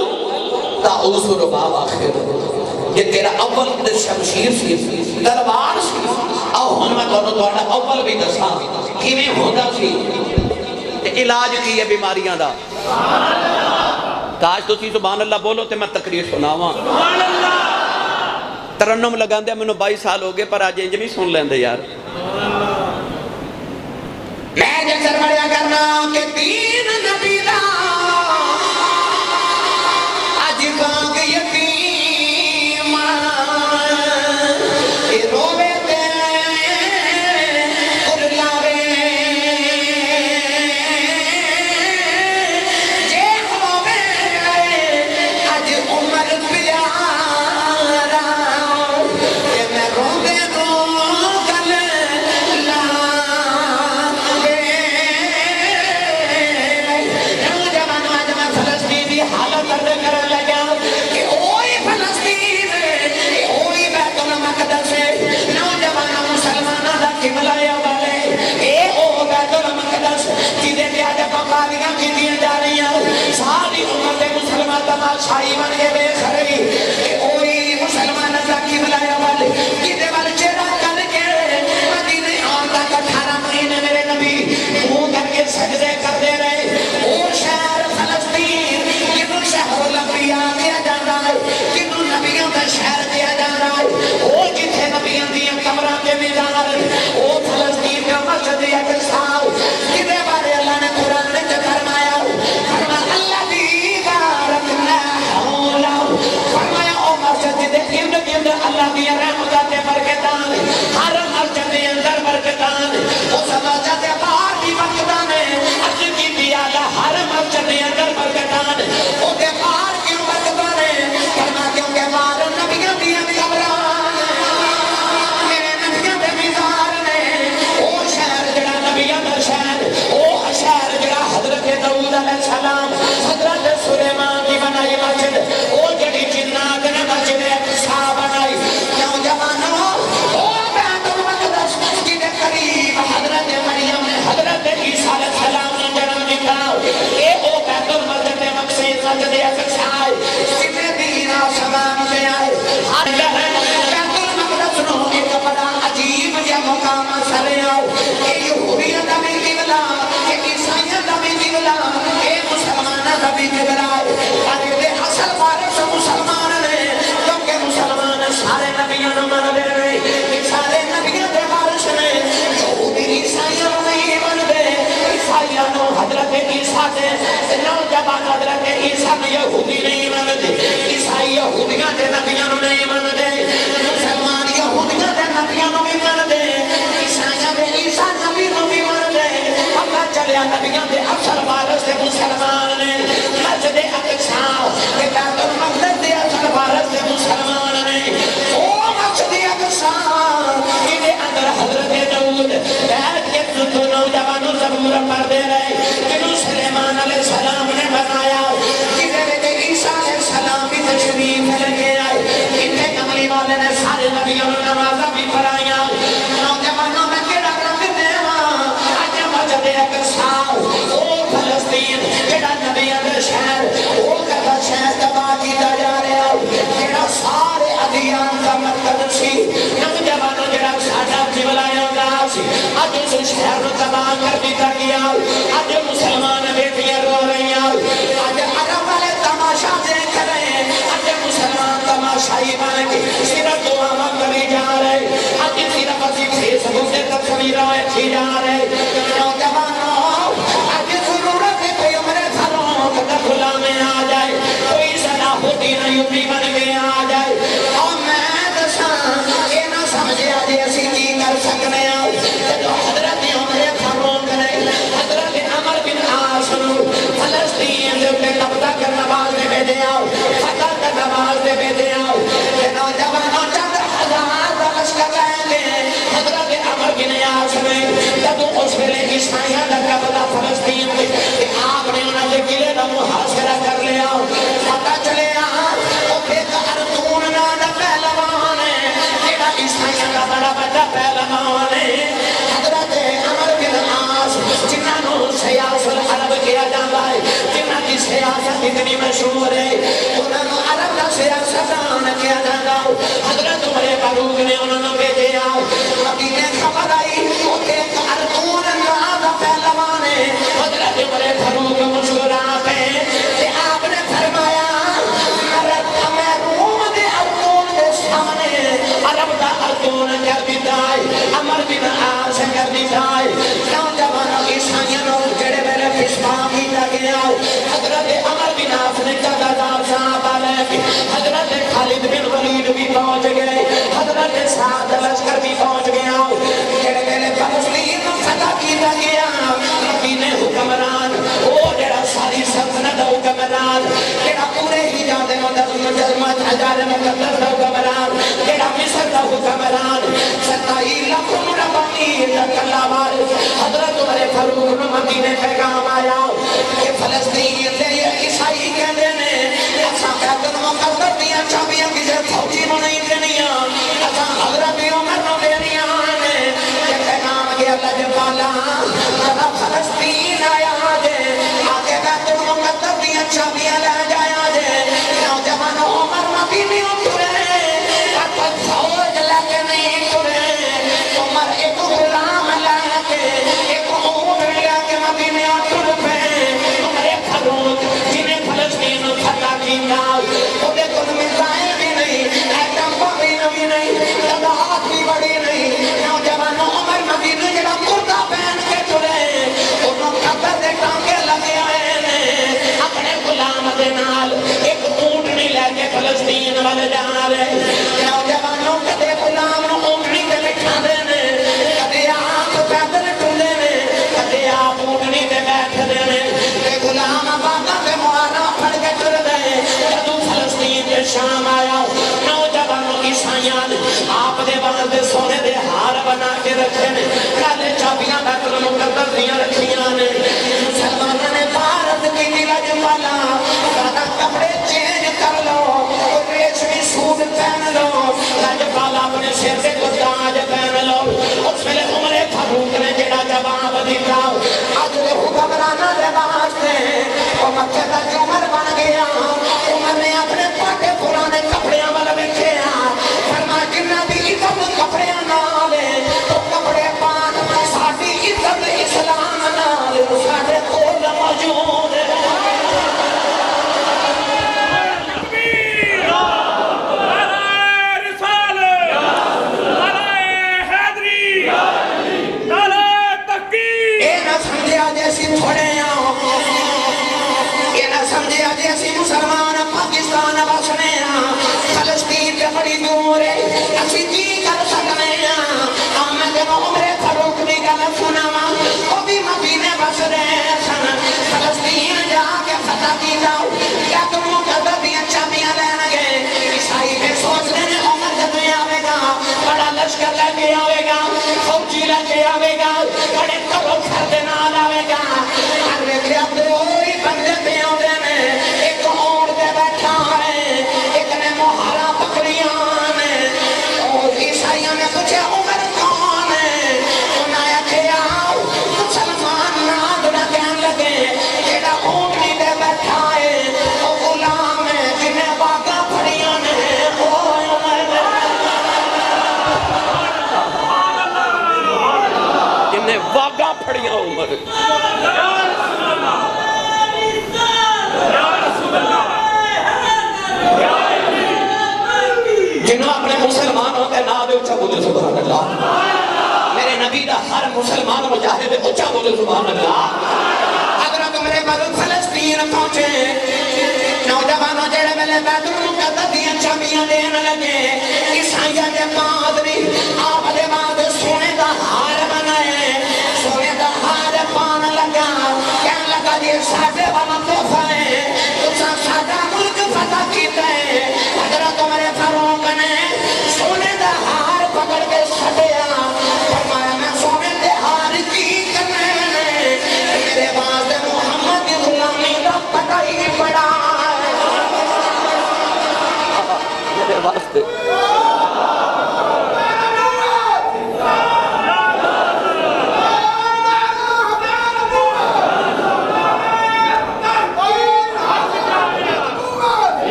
طاؤس و رباب آخر یہ تیرا اول تے شمشیر سی تلوار سی آؤ ہن میں تانوں تہاڈا اول بھی دساں کیویں ہوندا سی علاج کی ہے بیماریاں دا کاش تسی سبحان اللہ بولو تے میں تقریر سناواں سبحان اللہ ترنم لگاندے مینوں 22 سال ہو گئے پر اج انج نہیں سن لیندے یار میں جسر بڑیا کرنا کہ دین نبی دا اج کانگ یتیم روے تے لاوے جے ہوے اج عمر پیارا کہ میں روندے نوں گل ساری امت مسلمان تماشائی بن کے بے خری اوہی مسلمان اللہ کی بلایا والے کدے وال چہرہ کر کے مدینے آتا کا 18 مہینے میرے نبی منہ کر کے سجدے کرتے رہے او شہر فلسطین کنو شہر الانبیاء کیا جا رہا ہے کنو نبیوں کا شہر کیا جا رہا ہے او جتھے نبیوں دیا کمرہ کے میدان او فلسطین کا مسجد اقصی کدے بارے اللہ نے قرآن میں فرمایا اللہ دی بارکنا حولا فرمایا او مسجد دے ارد گرد اللہ دی رحمتاں تے برکتاں ہر مسجد دے اندر برکتاں اس مسجد دے باہر بھی برکتاں نے عرض کی دیا ہر مسجد دے اندر برکتاں او دے باہر کیوں برکتاں نے فرمایا کیونکہ باہر نبیوں دی قبراں میرے نبیوں دے مزار نے او شہر جڑا نبیوں دا شہر او شہر جڑا حضرت داؤد علیہ السلام حضرت سلیمان کی بنائی مسجد او جڑی جنات نے مسجد اقصی بنائی کیوں جوانو او بیت المقدس کی دے قریب حضرت مریم نے حضرت عیسیٰ علیہ السلام نے جنم دیتا اے او بیت المقدس کے مقصد مسجد اقصی کتنے دین آسمان سے آئے بیت المقدس نو ایک بڑا عجیب یا مقام سرے آؤ اے یہودیاں دا بھی قبلہ اے عیسائیاں دا بھی قبلہ اے مسلمانہ دا بھی قبلہ اور یہ اصل وارث مسلمان نے کیونکہ مسلمان سارے نبیوں نے من دے رہے سارے نبیوں دے وارث نے یہودی عیسائیوں نہیں من دے عیسائیوں نے حضرت عیسیٰ دے نوجوان حضرت عیسیٰ نے یہودی نہیں من دے عیسائی یہودیاں دے نبیوں نے نہیں من دے مسلمان یہودیاں دے نبیوں نے بھی من دے عیسائیوں دے عیسیٰ نبی نے بھی من دے پتہ چلیا نبیوں دے اصل وارث دے مسلمان نے مسجد اقصی کہ بیت المقدس دے اصل وارث دے مسلمان نے او مسجد اقصی کے اندر حضرت داؤد بیٹھ کے دو نوجوانوں زبور پڑھ دے رہے جنہوں سلیمان علیہ السلام نے بنایا کہ عیسیٰ علیہ السلام بھی تشریف لگے آئے اتنے کملی والے نے سارے نبیوں نے نمازہ بھی پڑھایا نوجوانوں میں کیڑا رنگ دیوا آج مسجد اقصی او فلسطین کیڑا نبیوں دے شہر او کتا شہر تباہ کیتا جا رہا کیڑا سارے ادیان کا مرکز سی نوجوانوں جڑا ساڈا جبلایا دا سی اج اس شہر نو تباہ کر دیتا گیا اج مسلمان بیٹیاں رو رہی ہیں اج عرب والے تماشا دیکھ رہے ہیں اج مسلمان تماشائی بن کے صرف دعا کری جا رہے اج صرف اسی فیس بک تے تصویراں اچھی جا رہے نوجوانوں اج ضرورت ہے کوئی عمر گھروں کا کھلا میں آ جائے کوئی لبدا کر نماز دے بھیجے آؤ فتح کر نماز دے بھیجے آؤ کہ نوجوانوں چند ہزار دا لشکر رہیں گے حضرت عمر بن عاص میں جدو اس ویلے عیسائیاں دا قبضہ فلسطین میں کہ آپ نے انہوں نے قلعے دا محاصرہ کر لیا پتہ چلے ایک ارطون نام دا پہلوان ہے جیڑا عیسائیاں دا بڑا بڑا پہلوان ہے حضرت عمر بن عاص جنہاں نو سیاس العرب کیا جاتا ہے جنہاں کی سیاست اتنی مشہور ہے انہاں نو عرب دا سیاستان کیا جاتا ہے حضرت عمر فاروق نے انہوں نے بھیجے آؤ مدینے خبر آئی ایک ارطون نام دا پہلوان ہے حضرت عمر فاروق مسکراتے کہ آپ نے فرمایا میں روم دے ارطون دے سامنے عرب دا ارطون کر دیتا ہے عمر بن عاص کر دیتا ہے نوجوانوں عیسائیوں نو جڑے میرے فشپا کیتا گیا حضرت عمر بن عاص نے چودہ ہزار صحابہ لے کے حضرت خالد بن ولید بھی پہنچ گئے حضرت سعد لشکر بھی پہنچ گیا جڑے میرے فلسطین فتح کیتا گیا مدینے حکمران وہ جڑا ساری سلطنت حکمران جڑا پورے حجاز مجرمت حجار مقدس دا حکمران جڑا مصر دا حکمران 27 لاکھ مربعی دا کلا وارث حضرت عمر فاروق نو مدینے پیغام آیا کہ فلسطین دے عیسائی کہندے نے اساں بیت المقدس دیاں چابیاں کسے فوجی نو نہیں دینیاں اساں حضرت عمر نو دینیاں نے کہ پیغام گیا اللہ جبالا ذرا فلسطین آیا جے آگے بیت المقدس دیاں چابیاں لے جایا جے نوجوان عمر مدینے اترے پتہ فوج لے کے نہیں اترے عمر ایک غلام لے کے ایک اونٹ لے کے مدینے اتر پہ عمر فاروق جنہیں فلسطین فتح کیا انہیں کوئی میزائل بھی نہیں ایٹم بم بھی نہیں تباہت بھی بڑی نہیں نوجوان عمر مدینے جڑا کرتا پہن کے چلے انہوں قبر دے ٹانگے لگے آئے نے اپنے غلام دے نال ایک اونٹنی لے کے فلسطین والے جا رہے نوجوانوں کدے غلام نو اونٹنی تے بٹھا دے نے کدے آپ پیدل ٹلے نے کدے آپ اونٹنی تے بیٹھ دے نے تے غلام باغاں تے مہارا پھڑ کے ٹر گئے جدوں فلسطین تے شام آیا نوجوانوں عیسائیاں نے آپ دے واسطے سونے دے ہار بنا کے رکھے نے کالے چابیاں بیت المقدس دیاں رکھیاں نے مسلمانوں نے بھارت کی نیلج والا سارا کپڑے چینج کر لو ریشمی سوٹ پہن لو لجپالا اپنے سر سے کو تاج پہن لو اس ویلے عمر فاروق نے جڑا جواب دیتا اج دے حکمراناں دے واسطے او مکے دا عمر بن گیا عمر نے اپنے پاٹے پرانے کپڑیاں ول ویکھیا فرمایا جنہاں دی عزت کپڑیاں نال تو کپڑے پان ساڈی عزت اسلام نال ساڈے کول موجود ہے مسلمان پاکستان بسنے فلسطین کے بڑی دور ہے اسی جی کر سکنے میں جب عمر فاروق دی گل سنا وہ بھی مدینے بس رہے سن فلسطین جا کے فتح کی جاؤ کیا تم مقدر دیا چابیاں لینا گے عیسائی بھی سوچ رہے عمر جب آئے گا بڑا لشکر لے کے آئے گا فوجی لے کے آئے گا بڑے کرو گھر دے نال آئے گا ہر ویکھے اپنے وہی بندے پہ آؤں ایک اور دے بیٹھا ہے ایک نے مہارا پکڑیاں نے اور عیسائیوں نے پوچھا عمر کون ہے انہاں نے کہا مسلمان ناد نہ کہن لگے جیڑا اونٹنی دے بیٹھا ہے وہ غلام ہے جنہیں باغاں پھڑیاں نے جنہیں باغاں پھڑیاں عمر جنہوں اپنے مسلمانوں کے نام دے اچھا بولے سبحان اللہ میرے نبی دا ہر مسلمان مجاہد اچھا بولے سبحان اللہ حضرت میرے بعد فلسطین پہنچے نوجوانوں جڑے ملے بیت المقدس دیاں چابیاں دین لگے عیسائیاں دے پادری آپ دے بعد سونے دا ہار بنائے سونے دا ہار پان لگا کہنے لگا جی ساڈے والا تحفہ ہے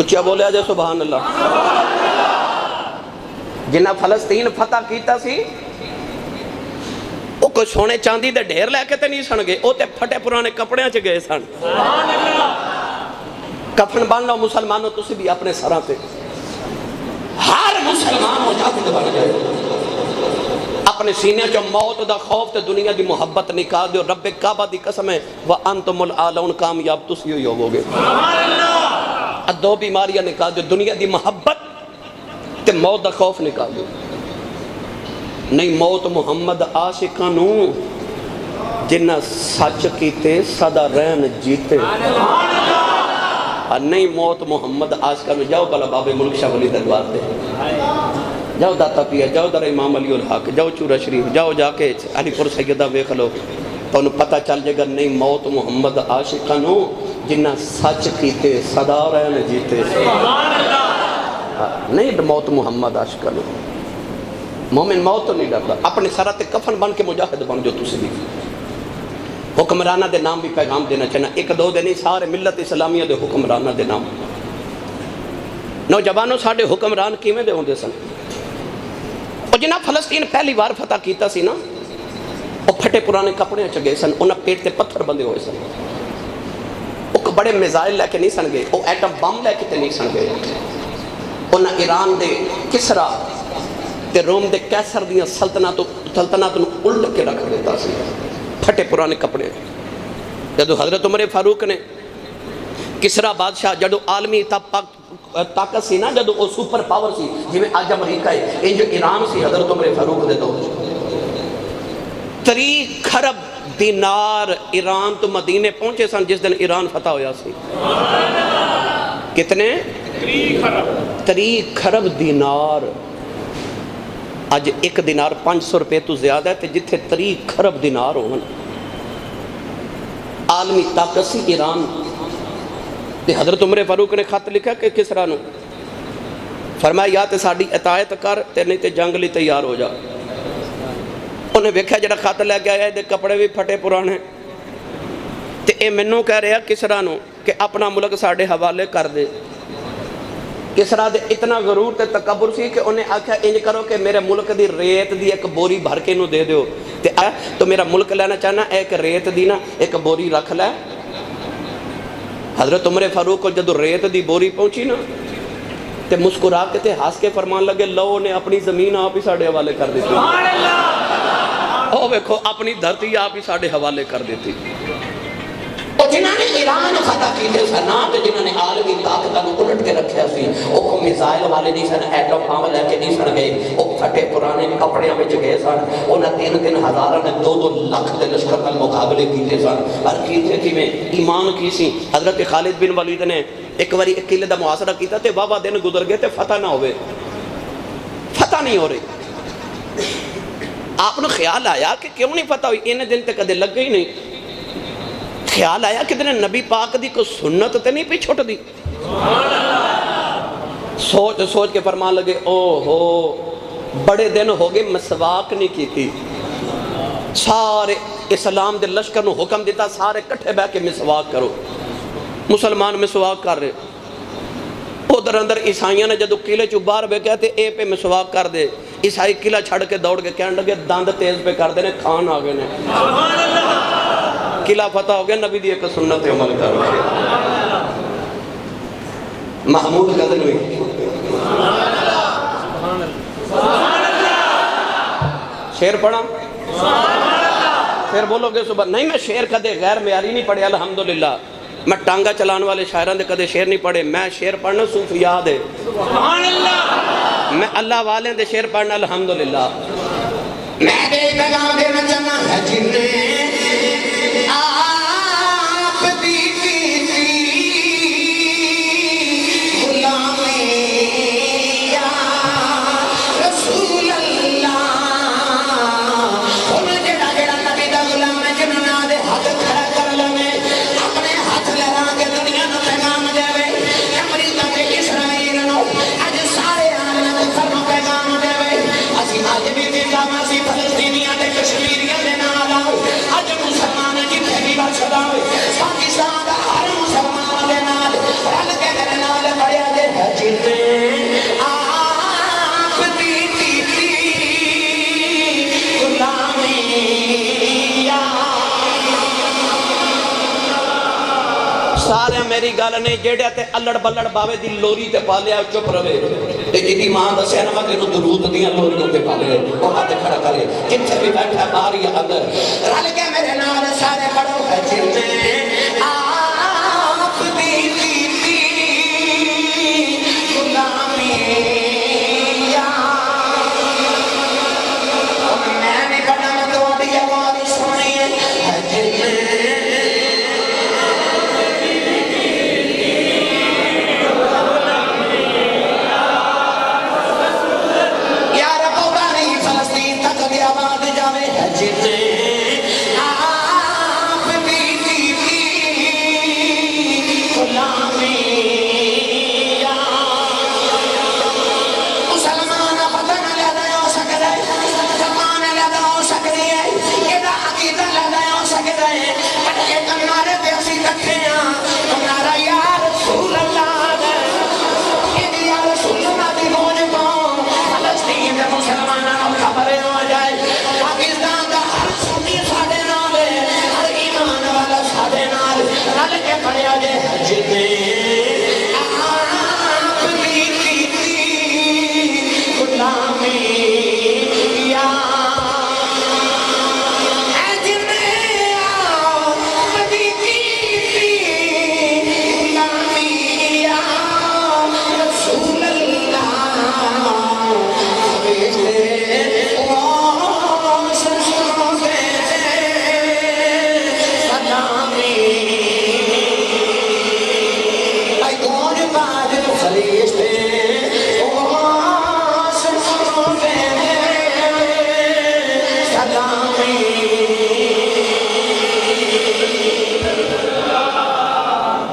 اچھا بولیا جائے سبحان اللہ. جنہ فلسطین فتح کیتا سی وہ کوئی سونے چاندی دے ڈھیر لے کے تے نہیں سن گئے, وہ تے پھٹے پرانے کپڑے چ گئے سن. کفن بن لو مسلمانوں تسی بھی اپنے سراں تے, ہر مسلمان مجاہد بن جائے. اپنے سینے چو موت دا خوف تے دنیا دی محبت نکال دیو. رب کعبہ دی قسم ہے وَأَنْتُمُ الْعَالَوْنَ, کامیاب تسی ہوئی ہوو گے. دو بیماریاں نکال دیو, دنیا دی محبت تے موت دا خوف نکال دیو. نہیں موت محمد عاشقانو جنہ سچ کیتے سدا رہن جیتے. نہیں موت محمد عاشقانو. جاؤ بلا بابے ملک شاہ ولی دربار دے, جاؤ داتا پیا, جاؤ در امام علی الحق, جاؤ چورہ شریف, جاؤ جا کے علی پور سیدہ ویکھ لو, تو انہوں پتہ چل جائے گا. نہیں موت محمد عاشقانو جنہ سچ کیتے سدا رہن جیتے. نہیں موت محمد عاشقانو. مومن موت تو نہیں ڈرتا. اپنے سرات کفن بن کے مجاہد بن جو تسی بھی. حکمرانہ دے نام بھی پیغام دینا چاہنا, ایک دو دے نہیں سارے ملت اسلامیہ دے حکمرانہ دے نام. نوجوانوں ساڑے حکمران کیویں دے ہوندے سن. اور جنہ فلسطین پہلی بار فتح کیتا سی نا, وہ پھٹے پرانے کپڑے چ گئے سن, انہاں پیٹ تے پتھر بندے ہوئے سن. وہ بڑے میزائل لے کے نہیں سن گئے, وہ ایٹم بم لے کے تے نہیں سن گئے. انہاں ایران دے کسرا تے روم دے کیسر دیاں سلطنت نو الٹ کے رکھ دیتا سی پھٹے پرانے کپڑے. جدو حضرت عمر فاروق نے کسرا بادشاہ جدو عالمی طاقت سی نا, جدو وہ سپر پاور سی جی میں آج امریکہ ہے, ان جو ایران سی حضرت عمر فاروق دے دور 3 کھرب دینار ایران تو مدینے پہنچے سن جس دن ایران فتح ہویا سی. کتنے؟ 3 کھرب دینار. آج 1 دینار 500 روپے تو زیادہ ہے, تے جتھے 3 کھرب دینار ہون. عالمی طاقت سی ایران. تے حضرت عمر فاروق نے خط لکھا کہ کسرا نو, فرمایا یا تے ساڈی اطاعت کر تے نہیں تے جنگ لئی تیار ہو جا. انہیں ویکھیا جڑا خط لے کے آیا دے کپڑے بھی پھٹے پرانے, تے اے مینوں کہہ رہا کسرا نو کہ اپنا ملک ساڈے حوالے کر دے. کسرا دے اتنا غرور تے تکبر سی کہ انہیں آکھا انج کرو کہ میرے ملک دی ریت دی ایک بوری بھر کے نو دے دیو, تے تو میرا ملک لینا چاہنا ایک ریت دی نا ایک بوری رکھ لے. حضرت عمر فاروق کو جدو ریت دی بوری پہنچی نا, تے مسکرا کے تے ہاس کے فرمان لگے لو نے اپنی زمین آپ ہی ساڑے حوالے کر دیتی. او ویکھو اپنی دھرتی آپ ہی ساڑے حوالے کر دیتی. اور جنہاں نے ایران فتح کیتے سن نا, تے جنہاں نے عالمی طاقت نو الٹ کے رکھیا سی, او کو میزائل والے نہیں سن, ایٹم بم لے کے نہیں سن گئے, او پھٹے پرانے کپڑیاں وچ گئے سن. انہاں 3 ہزاراں نے 2 لاکھ دے لشکر نال مقابلے کیتے سن. ہر کیتے کیویں ایمان کی سی. حضرت خالد بن ولید نے ایک باری ایک قلعے دا محاصرہ کیتا تے واہ دن گزر گئے تے فتح نہ ہوئے, فتح نہیں ہو رہی. آپ نے خیال آیا کہ کیوں نہیں فتح ہوئی, انہیں دن تے کدے لگ گئی نہیں. خیال آیا کہ دن نبی پاک دی کو سنت تے نہیں پی چھوٹ دی. سوچ سوچ کے فرمان لگے او ہو بڑے دن ہو گئے مسواک نہیں کی تھی. سارے اسلام دے لشکر نو حکم دیتا سارے کٹھے بہ کے مسواک کرو. مسلمان مسواک کر رہے, ادھر اندر عیسائیاں نے جدو قلعے چو باہر بے کہتے اے پہ مسواک کر دے. عیسائی قلعہ چھڑ کے دوڑ کے کہنے لگے داند تیز پہ کر دینے کھان آگے نے. قلعہ فتح ہو گیا, نبی دی ایک سنت عمل کر رہے. محمود غزنوی شعر پڑھا, پھر بولو گے صبح نہیں میں شعر کدے غیر معیاری نہیں پڑھے الحمدللہ. میں ٹانگا چلان والے شاعران دے کدے شعر نہیں پڑھے. میں شعر پڑھنا صوفیاء دے, میں اللہ والے دے شعر پڑھنا الحمدللہ. میں دے پیغام دینا چاہنا ہے جنہیں آپ دی کیتی غلامی یا رسول اللہ. انہیں جڑا جڑا نبی دا غلام ہے جنہوں نے آدھے حق کھڑا کر لے, اپنے ہاتھ لہرا کے دنیا نو پیغام دے وے. امریکہ کے اسرائیل نو اج سارے آنے کفر نو پیغام دے وے. اسی آج بھی دیتا ماسی فلسطینیاں دے کشمیریاں دے نال آؤ. سارے میری گل نہیں جیڑے تے الڑ بلڑ باوے دی لوری تے پا لیا چپ رہے تے جی ماں دسیا نا کہ درود دیاں لوریاں تے پا لے وہ ہاتھ کھڑا کرے کتنے بھی بیٹھا باہر یا اندر رل کے میرے نال سارے پڑھو ہے جن آپ دی کیتی غلامی میں نے قدم توڑی آواز سنی ہے جن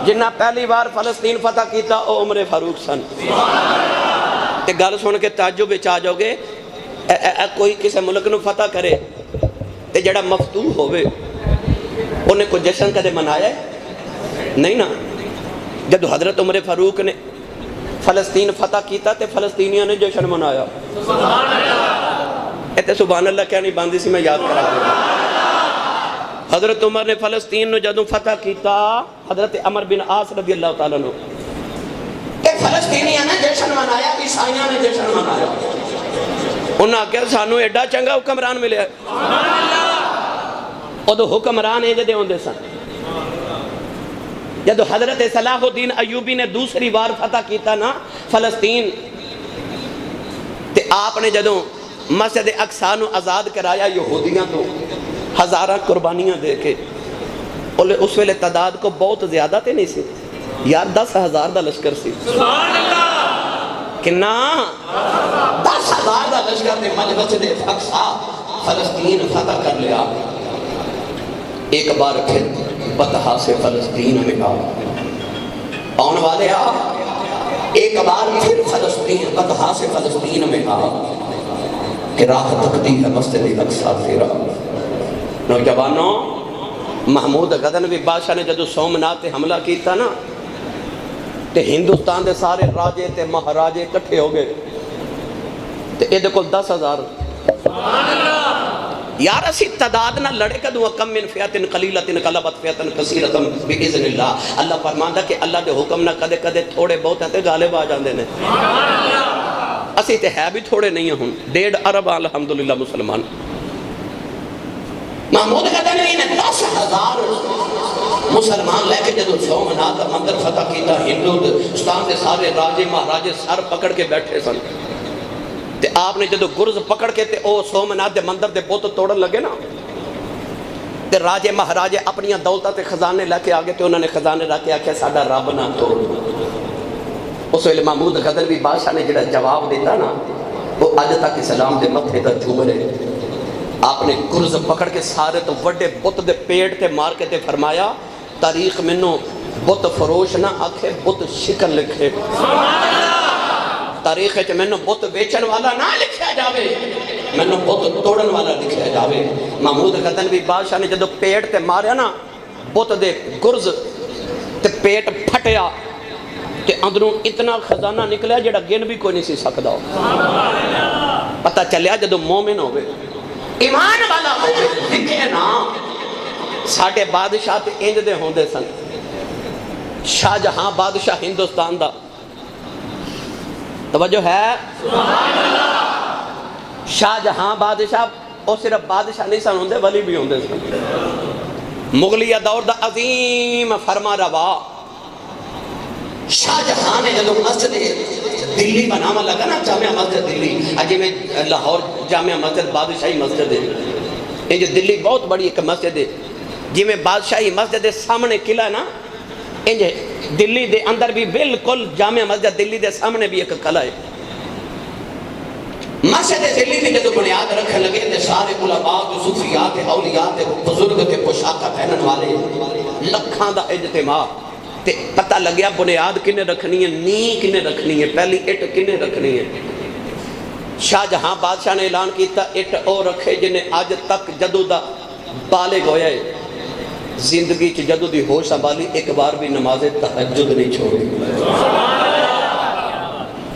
جنہ پہلی بار فلسطین فتح کیتا او عمر فاروق سن تے گل سن کے تعجب وچ آ جاؤ گے کوئی کسی ملک نو فتح کرے تے جڑا مفتوح ہوئے انہیں کوئی جشن کدے منایا ہے نہیں نا جب حضرت عمر فاروق نے فلسطین فتح کیتا تے فلسطینیوں نے جشن منایا سبحان اللہ اتے سبحان اللہ کیا نہیں باندھی سی میں یاد کرا دوں حضرت عمر نے فلسطین نو جدوں فتح کیتا حضرت عمر بن عاص رضی اللہ تعالیٰ نو کہ فلسطینیاں نے جشن منایا عیسائیاں نے جشن منایا انہاں کہا سانو ایڈا چنگا حکمران ملے ادو حکمران ہے جدے ہوندے سن جدو حضرت صلاح الدین ایوبی نے دوسری بار فتح کیتا نا فلسطین تے آپ نے جدوں مسجد اقصی نو آزاد کرایا یہودیاں تو ہزارہ قربانیاں دے کے اس ویلے تعداد کو بہت زیادہ تے نہیں سی یار 10,000 دا لشکر سی سبحان اللہ کنا 10,000 دا لشکر نے مسجد اقصی فلسطین فتح کر لیا ایک بار پھر بطحا سے فلسطین میں آن والے ایک بار پھر فلسطین بطحا سے فلسطین میں کہ راہ تقدی ہے مسجد اقصی تیرا نوجوانوں محمود غزنوی بادشاہ نے جدو سومنات حملہ کیتا نا تے ہندوستان دے سارے راجے تے مہاراجے کٹھے ہو گئے تے ایدے کل 10,000 یار اسی تعداد نہ لڑے کدو کم من فیاتن قلیلتن قلبت فیاتن کثیرتن بإذن اللہ اللہ فرماندا کہ اللہ دے حکم نہ کدے کدے تھوڑے بہت ہیں تے غالب آ جاندے نے اسی تے ہے بھی تھوڑے نہیں ہوں 1.5 ارب الحمدللہ مسلمان محمود غزنوی نے 10,000 مسلمان لے کے جدو سومنات مندر فتح کیتا ہندوستان دے سارے راجے مہاراجے سر پکڑ کے بیٹھے سن تے آپ نے جدو گرز پکڑ کے تے او سومنات دے مندر دے بت توڑن لگے نا تے راجے مہاراجے اپنی دولتاں تے خزانے لے کے آگے تے انہوں نے خزانے رکھ کے آکھیا ساڈا رب نہ توڑ اس ویلے محمود غزنوی بادشاہ نے جڑا جواب دیتا نا وہ اج تک اسلام دے متھے تے چوم رہے آپ نے گرز پکڑ کے سارے تو وڈے بت دے پیٹ تے مار کے تے فرمایا تاریخ منو بت فروش نہ آکھے بت شکن لکھے تاریخ چ منو بت بیچن والا نہ لکھیا جاوے منو بت توڑن والا لکھیا جاوے محمود غزنوی بادشاہ نے جدو پیٹ تے ماریا نا بت دے گرز تے پیٹ پھٹیا تے اندروں اتنا خزانہ نکلیا جڑا گن بھی کوئی نہیں سی سکدا پتہ چلیا جدو مومن ہوئے ایمان والا ہوئے لکھے نا ساڑھے بادشاہ تے انج دے ہوندے سن شاہ جہاں بادشاہ ہندوستان دا توجہ ہے شاہ جہاں بادشاہ وہ صرف بادشاہ نہیں سن ہوندے ولی بھی ہوندے سن مغلیہ دور دا عظیم فرما روا شاہ جہاں نے جدو مسجد دلی بناوا لگا نا جامعہ مسجد دلی اجی میں لاہور جامعہ مسجد بادشاہی مسجد ہے یہ جو دلی بہت بڑی ایک مسجد ہے جی میں بادشاہی مسجد دے سامنے قلعہ نا انجے دلی دے اندر بھی بالکل جامعہ مسجد دلی دے سامنے بھی ایک قلعہ ہے مسجد دلی میں جدو بنیاد رکھنے لگے تے سارے علماء صوفیات اولیاء بزرگ کے پوشاکہ پہنن والے لکھاں دا اجتماع تے پتہ لگیا بنیاد کنے رکھنی ہے نی کنے رکھنی ہے پہلی اٹ کنے رکھنی ہے شاہ جہاں بادشاہ نے اعلان کیتا اٹ او رکھے جنہیں آج تک جدو دا بالغ ہویا ہے زندگی چ جدو دی ہوش سنبھالی ایک بار بھی نماز تہجد نہیں چھوڑی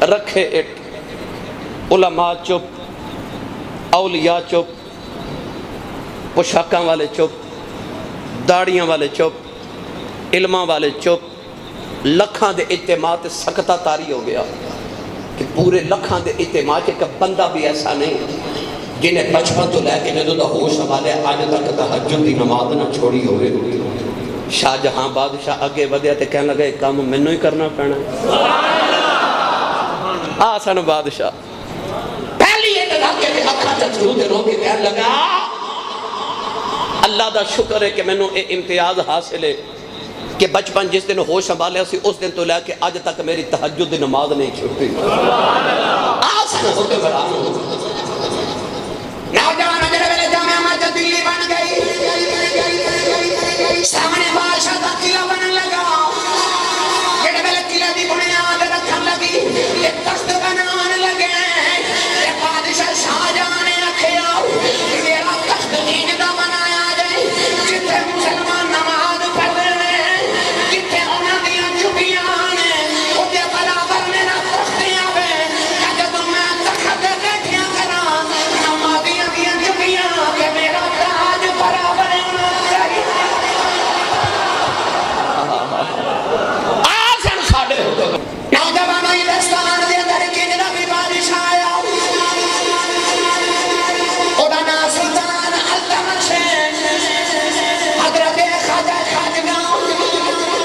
رکھے اٹ علماء چپ اولیاء چپ پوشاکاں والے چپ داڑیاں والے چپ علماء والے چپ لکھاں دے اجتماع تے سکتہ تاری ہو گیا کہ پورے لکھاں دے اجتماع کے بندہ بھی ایسا نہیں جنہیں بچپن تو لے کے جدو دا ہوش سنبھالے آج تک تہجد دی نماز نہ چھوڑی ہوئے شاہ جہاں بادشاہ آگے ودیا تے کہنے لگا ایک کام میں نے ہی کرنا پڑنا آسان بادشاہ پہلی ایک دھاکے دے اکھاں چچرو دے رو کے کہنے لگا اللہ دا شکر ہے کہ میں نے یہ امتیاز حاصل ہے کہ بچپن جس دن ہوش سنبھالے اس دن تو لے کے آج تک میری تہجد دی نماز نہیں چھوٹی آسان ہو کے برانو نوجوان جڑے ویلے جامعہ مسجد دلی بن گئی سامنے بادشاہ دا قلعہ بنن لگا جڑے ویلے قلعے دی بنیاد رکھن لگی ایک تخت بنان لگے تے بادشاہ شاہ جہاں نے آکھیا میرا تخت اینج دا بنایا جائے جتھے مسلمان نماز پڑھدے نے جتھے انہاں دیاں چھٹیاں نے اودے برابر میرا تخت آوے جدوں میں تخت تے بیٹھیا کراں کہ میرا تاج برابر ہونا چاہیے آسان ساڑھے نوجوانوں ہندوستان دے اندر کنجرہ بھی بادشاہ آیا اوہ نا سلطان التمش حضرت خواجہ خواجگاں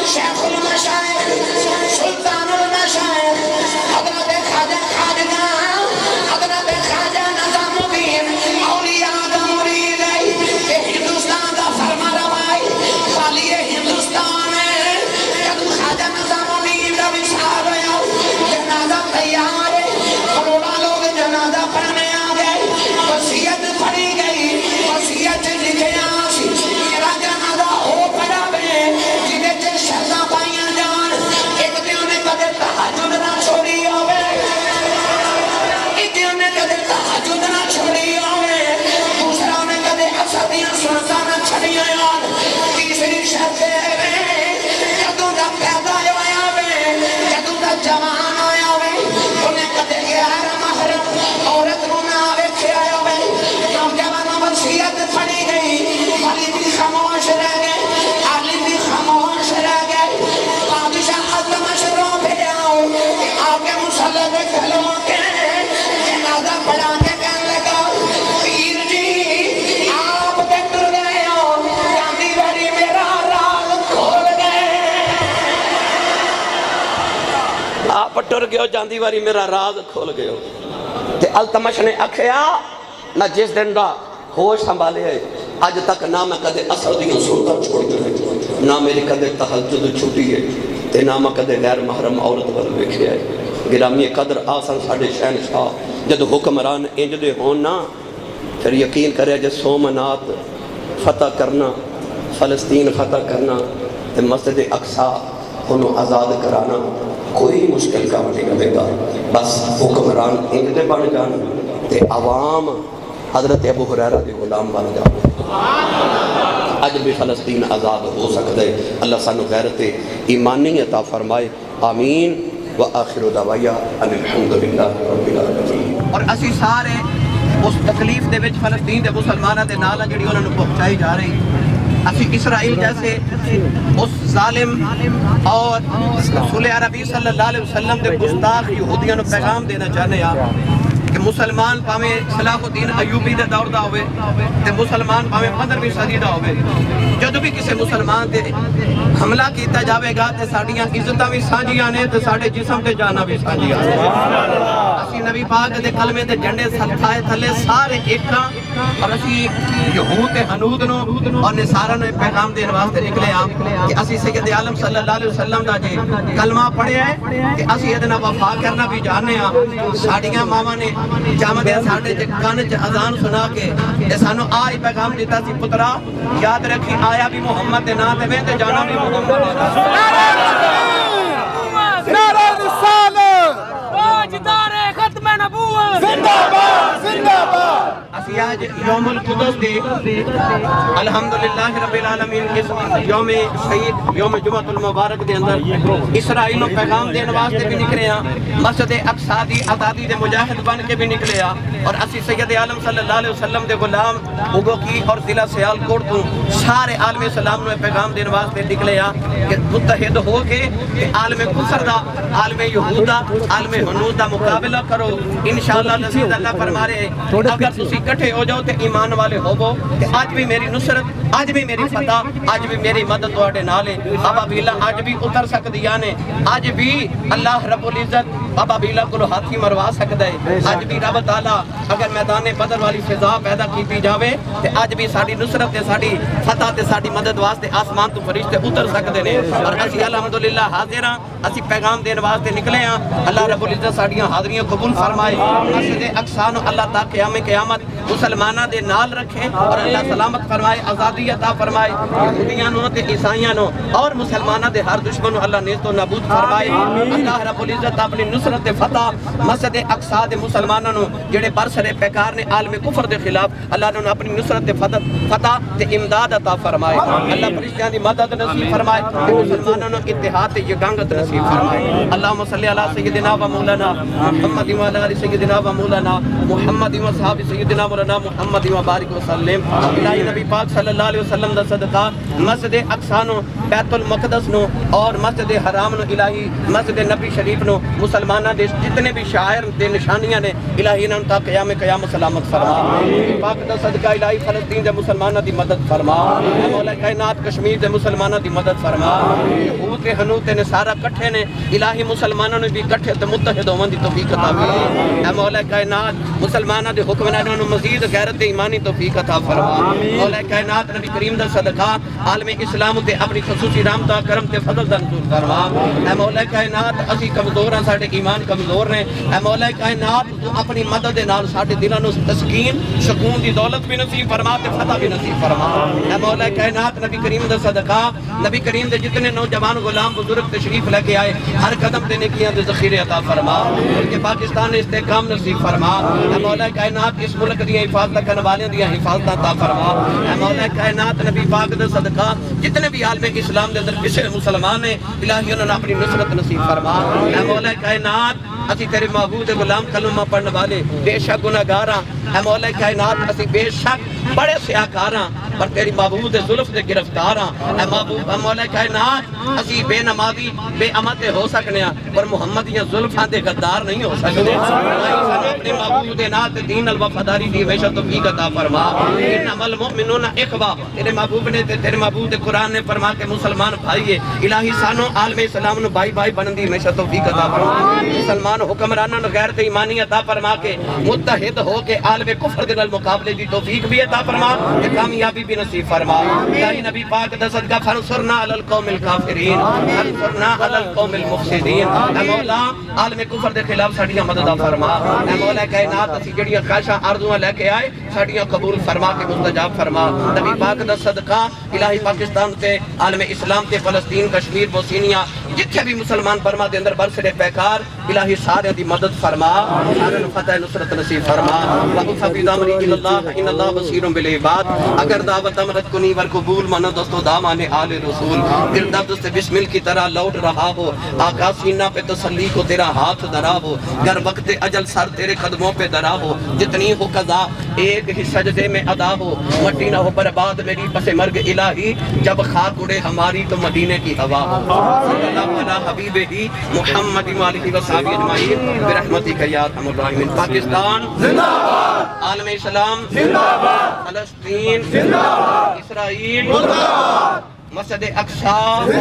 شیخ المشائخ سلطان المشائخ حضرت خواجہ خواجگاں حضرت خواجہ نظام الدین اولیاء دا مرید ہے یہ ہندوستان دا فرما روائی خالی ہندوستان ہے جب خواجہ نظام الدین دا وصال ہویا جنازہ تیار ہے کروڑا لوگ جنازہ پڑھنے آ گئے وصیت پڑھی گئی وصیت لکھیا سی میرا جنازہ ہو پڑا بے جنہیں چھ شہزاں پائیاں جان ایک دیوں نے کدے تہجد نہ چھوڑی ہوئے ایک دیوں نے کدے تہجد نہ چھوڑی ہوئے دوسرا نے کدے اسدیاں سنتا نہ چھڑی آن تیسری شرط ہے جدوں دا پیدا ہویا وے جدوں دا جوان ہویا وے انہیں کدے غیر محرم عورت نو نہ ویکھیا ہوے نوجوانوں وصیت پڑھی گئی علی بھی خاموش رہ گئے علی بھی خاموش رہ گئے بادشاہ التمش رو بھیجا کہ آگے مصلی پہ کھلو کے جنازہ پڑھا کے کہنے لگا پیر جی آپ پہ ٹر گئے ہو جاندی بھری میرا راز کھول گئے آپ ٹر گئے ہو جاندی بھری میرا راز کھول گئے ہو تے التمش نے آکھیا نہ جس دن دا ہوش سنبھالے ہے آج تک نہ میں کدے اثر دیاں سنتا چھوڑ گئے نہ میری کدے تہجد چھوٹی ہے تے نہ میں کدے غیر محرم عورت ول ویکھیا ہے گرامی قدر آسان ساڑھے شہنشاہ جد حکمران انج دے ہون نا پھر یقین کرے جے سومنات فتح کرنا فلسطین فتح کرنا تے مسجد اقصی انہوں آزاد کرانا کوئی مشکل کام نہیں کرے گا بس حکمران انج دے بن جانا تے عوام حضرت ابو ہریرہ دے غلام بن جانا اج بھی فلسطین آزاد ہو سکتا ہے اللہ سانو غیرت ایمانی عطا فرمائے آمین وآخر دعوایا ان الحمدللہ رب العالمین اور اسی سارے اس تکلیف دے وچ فلسطین دے مسلمانہ دے نال جڑی انہوں نے پہنچائی جا رہی اسی اسرائیل جیسے اس ظالم اور رسول عربی صلی اللہ علیہ وسلم دے گستاخ یہودیاں نو پیغام دینا چاہنے کہ مسلمان پاویں صلاح الدین ایوبی دے دور دا ہوئے تے مسلمان پاویں 15ویں صدی دا ہوئے، جدو بھی کسی مسلمان تے حملہ کیتا جاوے گا تے ساڑیاں عزتاں بھی سانجیاں نے تے ساڑے جسم تے جانا بھی سانجیاں نے۔ اسی نبی پاک دے کلمے تے جھنڈے سلطائے تھلے سارے ایکاں، اور اسی یہود تے حنود نو اور نصارہ نے پیغام دین واسطے نکلے آم کہ اسی سید عالم صلی اللہ علیہ وسلم دا جے کلمہ پڑھے ہے کہ اسی ادنا وفا کرنا بھی جانے آم۔ ساڑیاں ماما نے جامدے ساڑے جے کانچ اذان سنا کے سانو آئی پیغام دیتا سی پترا یاد رکھی آیا بھی محمد دے نا دے میں تے جانا بھی محمد دے نعرہ رسالت تاجدار ختم نبوت زندہ باد زندہ باد۔ اسی آج یوم القدس دے الحمدللہ رب العالمین اس یوم شہید یوم جمعۃ المبارک دے اندر اسرائیل و پیغام دین واسطے بھی نکلے ہیں، مسجد اقصی دی آزادی دے مجاہد بن کے بھی نکلے ہیں، اور اسی سید عالم صلی اللہ علیہ وسلم دے غلام اگو کی اور ضلع سیالکوٹ تو سارے عالم اسلام نے پیغام دین واسطے نکلے ہیں کہ متحد ہو کے عالم کفر دا عالم یہود دا عالم حنود دا مقابلہ کرو انشاءاللہ نزید اللہ فرما رہے اگر تسی کٹھے ہو جاؤ تے ایمان والے ہوو کہ آج بھی میری نصرت آج بھی میری فتح آج بھی میری مدد توڑے نالے بابا بیلا آج بھی اتر سکدیاں نے آج بھی اللہ رب العزت بابا بیلا کو ہاتھی مروا سکتا ہے آج بھی رب تعالیٰ اگر میدان بدر والی فضا پیدا کی جاوے تے آج بھی ساڑی نصرت تے ساڑی فتح تے ساڑی مدد واسطے آسمان تو فرشتے اتر سکتے ہیں اور اسی الحمدللہ حاضر ہاں اسی پیغام دین واسطے نکلے ہاں اللہ رب العزت ساڑیاں حاضریاں قبول فرمائے مسجد اقصی نو اللہ تا قیامت مسلمانہ دے نال رکھے اور اللہ سلامت فرمائے آزادی عطا فرمائے یہودیاں نو تے عیسائیاں نو اور مسلمانہ دے ہر دشمن اللہ نیست و نابود فرمائے اللہ رب العزت اپنی نصرت فتح مسجد اقصی دے مسلمانہ نو جڑے برسر پیکار نے عالم کفر دے خلاف اللہ نے اپنی نصرت فتح تے امداد عطا فرمائے اللہ فرشتیاں دی مدد نصیب فرمائے تے مسلمانوں نو اتحاد تے یگانگت نصیب فرمائے اللہم صلی علی سیدنا و مولانا محمد و علی سیدنا و مولانا محمد و صحاب سیدنا مولانا محمد و بارک وسلم الہی نبی پاک صلی اللہ علیہ وسلم دا صدقہ مسجد اقصی نو بیت المقدس نو اور مسجد حرام نو الہی مسجد نبی شریف نو مسلمانہ دے جتنے بھی شاعر دے نشانیاں نے الہی نے ان تا قیام سلامت فرما پاک دا صدقہ الہی فلسطین دے مسلمانہ دی مدد فرما اے مولا کائنات کشمیر دے مسلمانہ دی مدد فرما یہود تے حنود تے نصارہ کٹھے نے الہی مسلمانوں نے بھی کٹھے تے متحد ہون دی توفیق عطا فرما اے مولا کائنات مسلمانہ دے حکمرانوں نو مزید غیرت ایمانی توفیق عطا فرما مولا کائنات نبی کریم دا صدقہ عالم اسلام تے اپنی خصوصی رحمت کرم تے فضل دا نزول فرما اے مولا کائنات اسی کمزور ہیں ساڈے ایمان کمزور نے اے مولا کائنات تو اپنی مدد دے نال ساڈے دلاں نو تسکین سکون دی دولت بھی نصیب فرما تے فتح بھی نصیب فرما اے مولا کائنات نبی کریم دا صدقہ نبی کریم دے جتنے نوجوان غلام بزرگ تشریف لے کے آئے ہر قدم تے نیکیاں دے ذخیرے عطا فرما کہ پاکستان نے استحکام نصیب فرما اے مولا کائنات اس ملک دی حفاظت کرنے والے دی حفاظت عطا فرما اے مولا کائنات نبی پاک دا صدقہ جتنے بھی عالم اسلام دے اندر کسے مسلمان نے الہی انہوں نے اپنی نصرت نصیب فرما اے مولا کائنات اسی تیرے معبود غلام کلمہ پڑھنے والے بے شک گناہگار ہاں اے مولا کائنات اسی بے شک بڑے سیاکار ہاں پر تیری معبود ظلف دے گرفتار ہاں اے محبوب اے مولا کائنات اسی بے نمازی بے امت ہو سکنے ہاں پر محمد یا ظلفاں دے غدار نہیں ہو سکنے اپنے معبود نات دین الوفاداری دی ہمیشہ توفیق عطا فرما انما المؤمنون اخوہ تیرے محبوب نے تیرے معبود قرآن نے فرما کے مسلمان بھائی ہے الہی سانو عالم اسلام نو بھائی بھائی بنن دی ہمیشہ توفیق عطا فرما مسلمان حکمرانوں نو غیرت ایمانی عطا فرما کے متحد ہو کے عالم کفر دے نال مقابلے دی توفیق بھی عطا فرما تے کامیابی بھی نصیب فرما الہی نبی پاک دا صدقہ فانصرنا علی القوم الکافرین فانصرنا علی القوم المفسدین اے مولا عالم کفر دے خلاف ساڈیاں مدد فرما اے مولا کائنات اسی جڑیاں خواہشاں آرزوئاں لے کے آئے ساڈیاں قبول فرما کے مستجاب فرما نبی پاک دا صدقہ الہی پاکستان تے عالم اسلام تے فلسطین کشمیر بوسینیا جتھے بھی مسلمان برما دے اندر برسر پیکار الہی سارے دی مدد فرما سارے فتح نصرت نصیب فرما وَأُفَوِّضُ أَمْرِي إِلَى اللَّهِ إِنَّ اللَّهَ بَصِيرٌ بِالْعِبَادِ اگر دعوت امرت کنی ور قبول مانو دوستو دامان آل رسول دل درد سے بسمل کی طرح لوٹ رہا ہو آقا سینہ پہ تسلی کو تیرا ہاتھ درا ہو گر وقت اجل سر تیرے قدموں پہ درا ہو جتنی ہو قضا ایک ہی سجدے میں ادا ہو مٹی نہ ہو برباد میری پس مرگ الہی جب خاک اڑے ہماری تو مدینے کی ہوا ہو صلی اللہ علیہ حبیب ہی محمد مالک و صحابی اجمعین برحمتی کا یا ارحم الراحمین پاکستان زندہ باد عالم اسلام زندہ باد فلسطین زندہ باد اسرائیل مسجد اقصی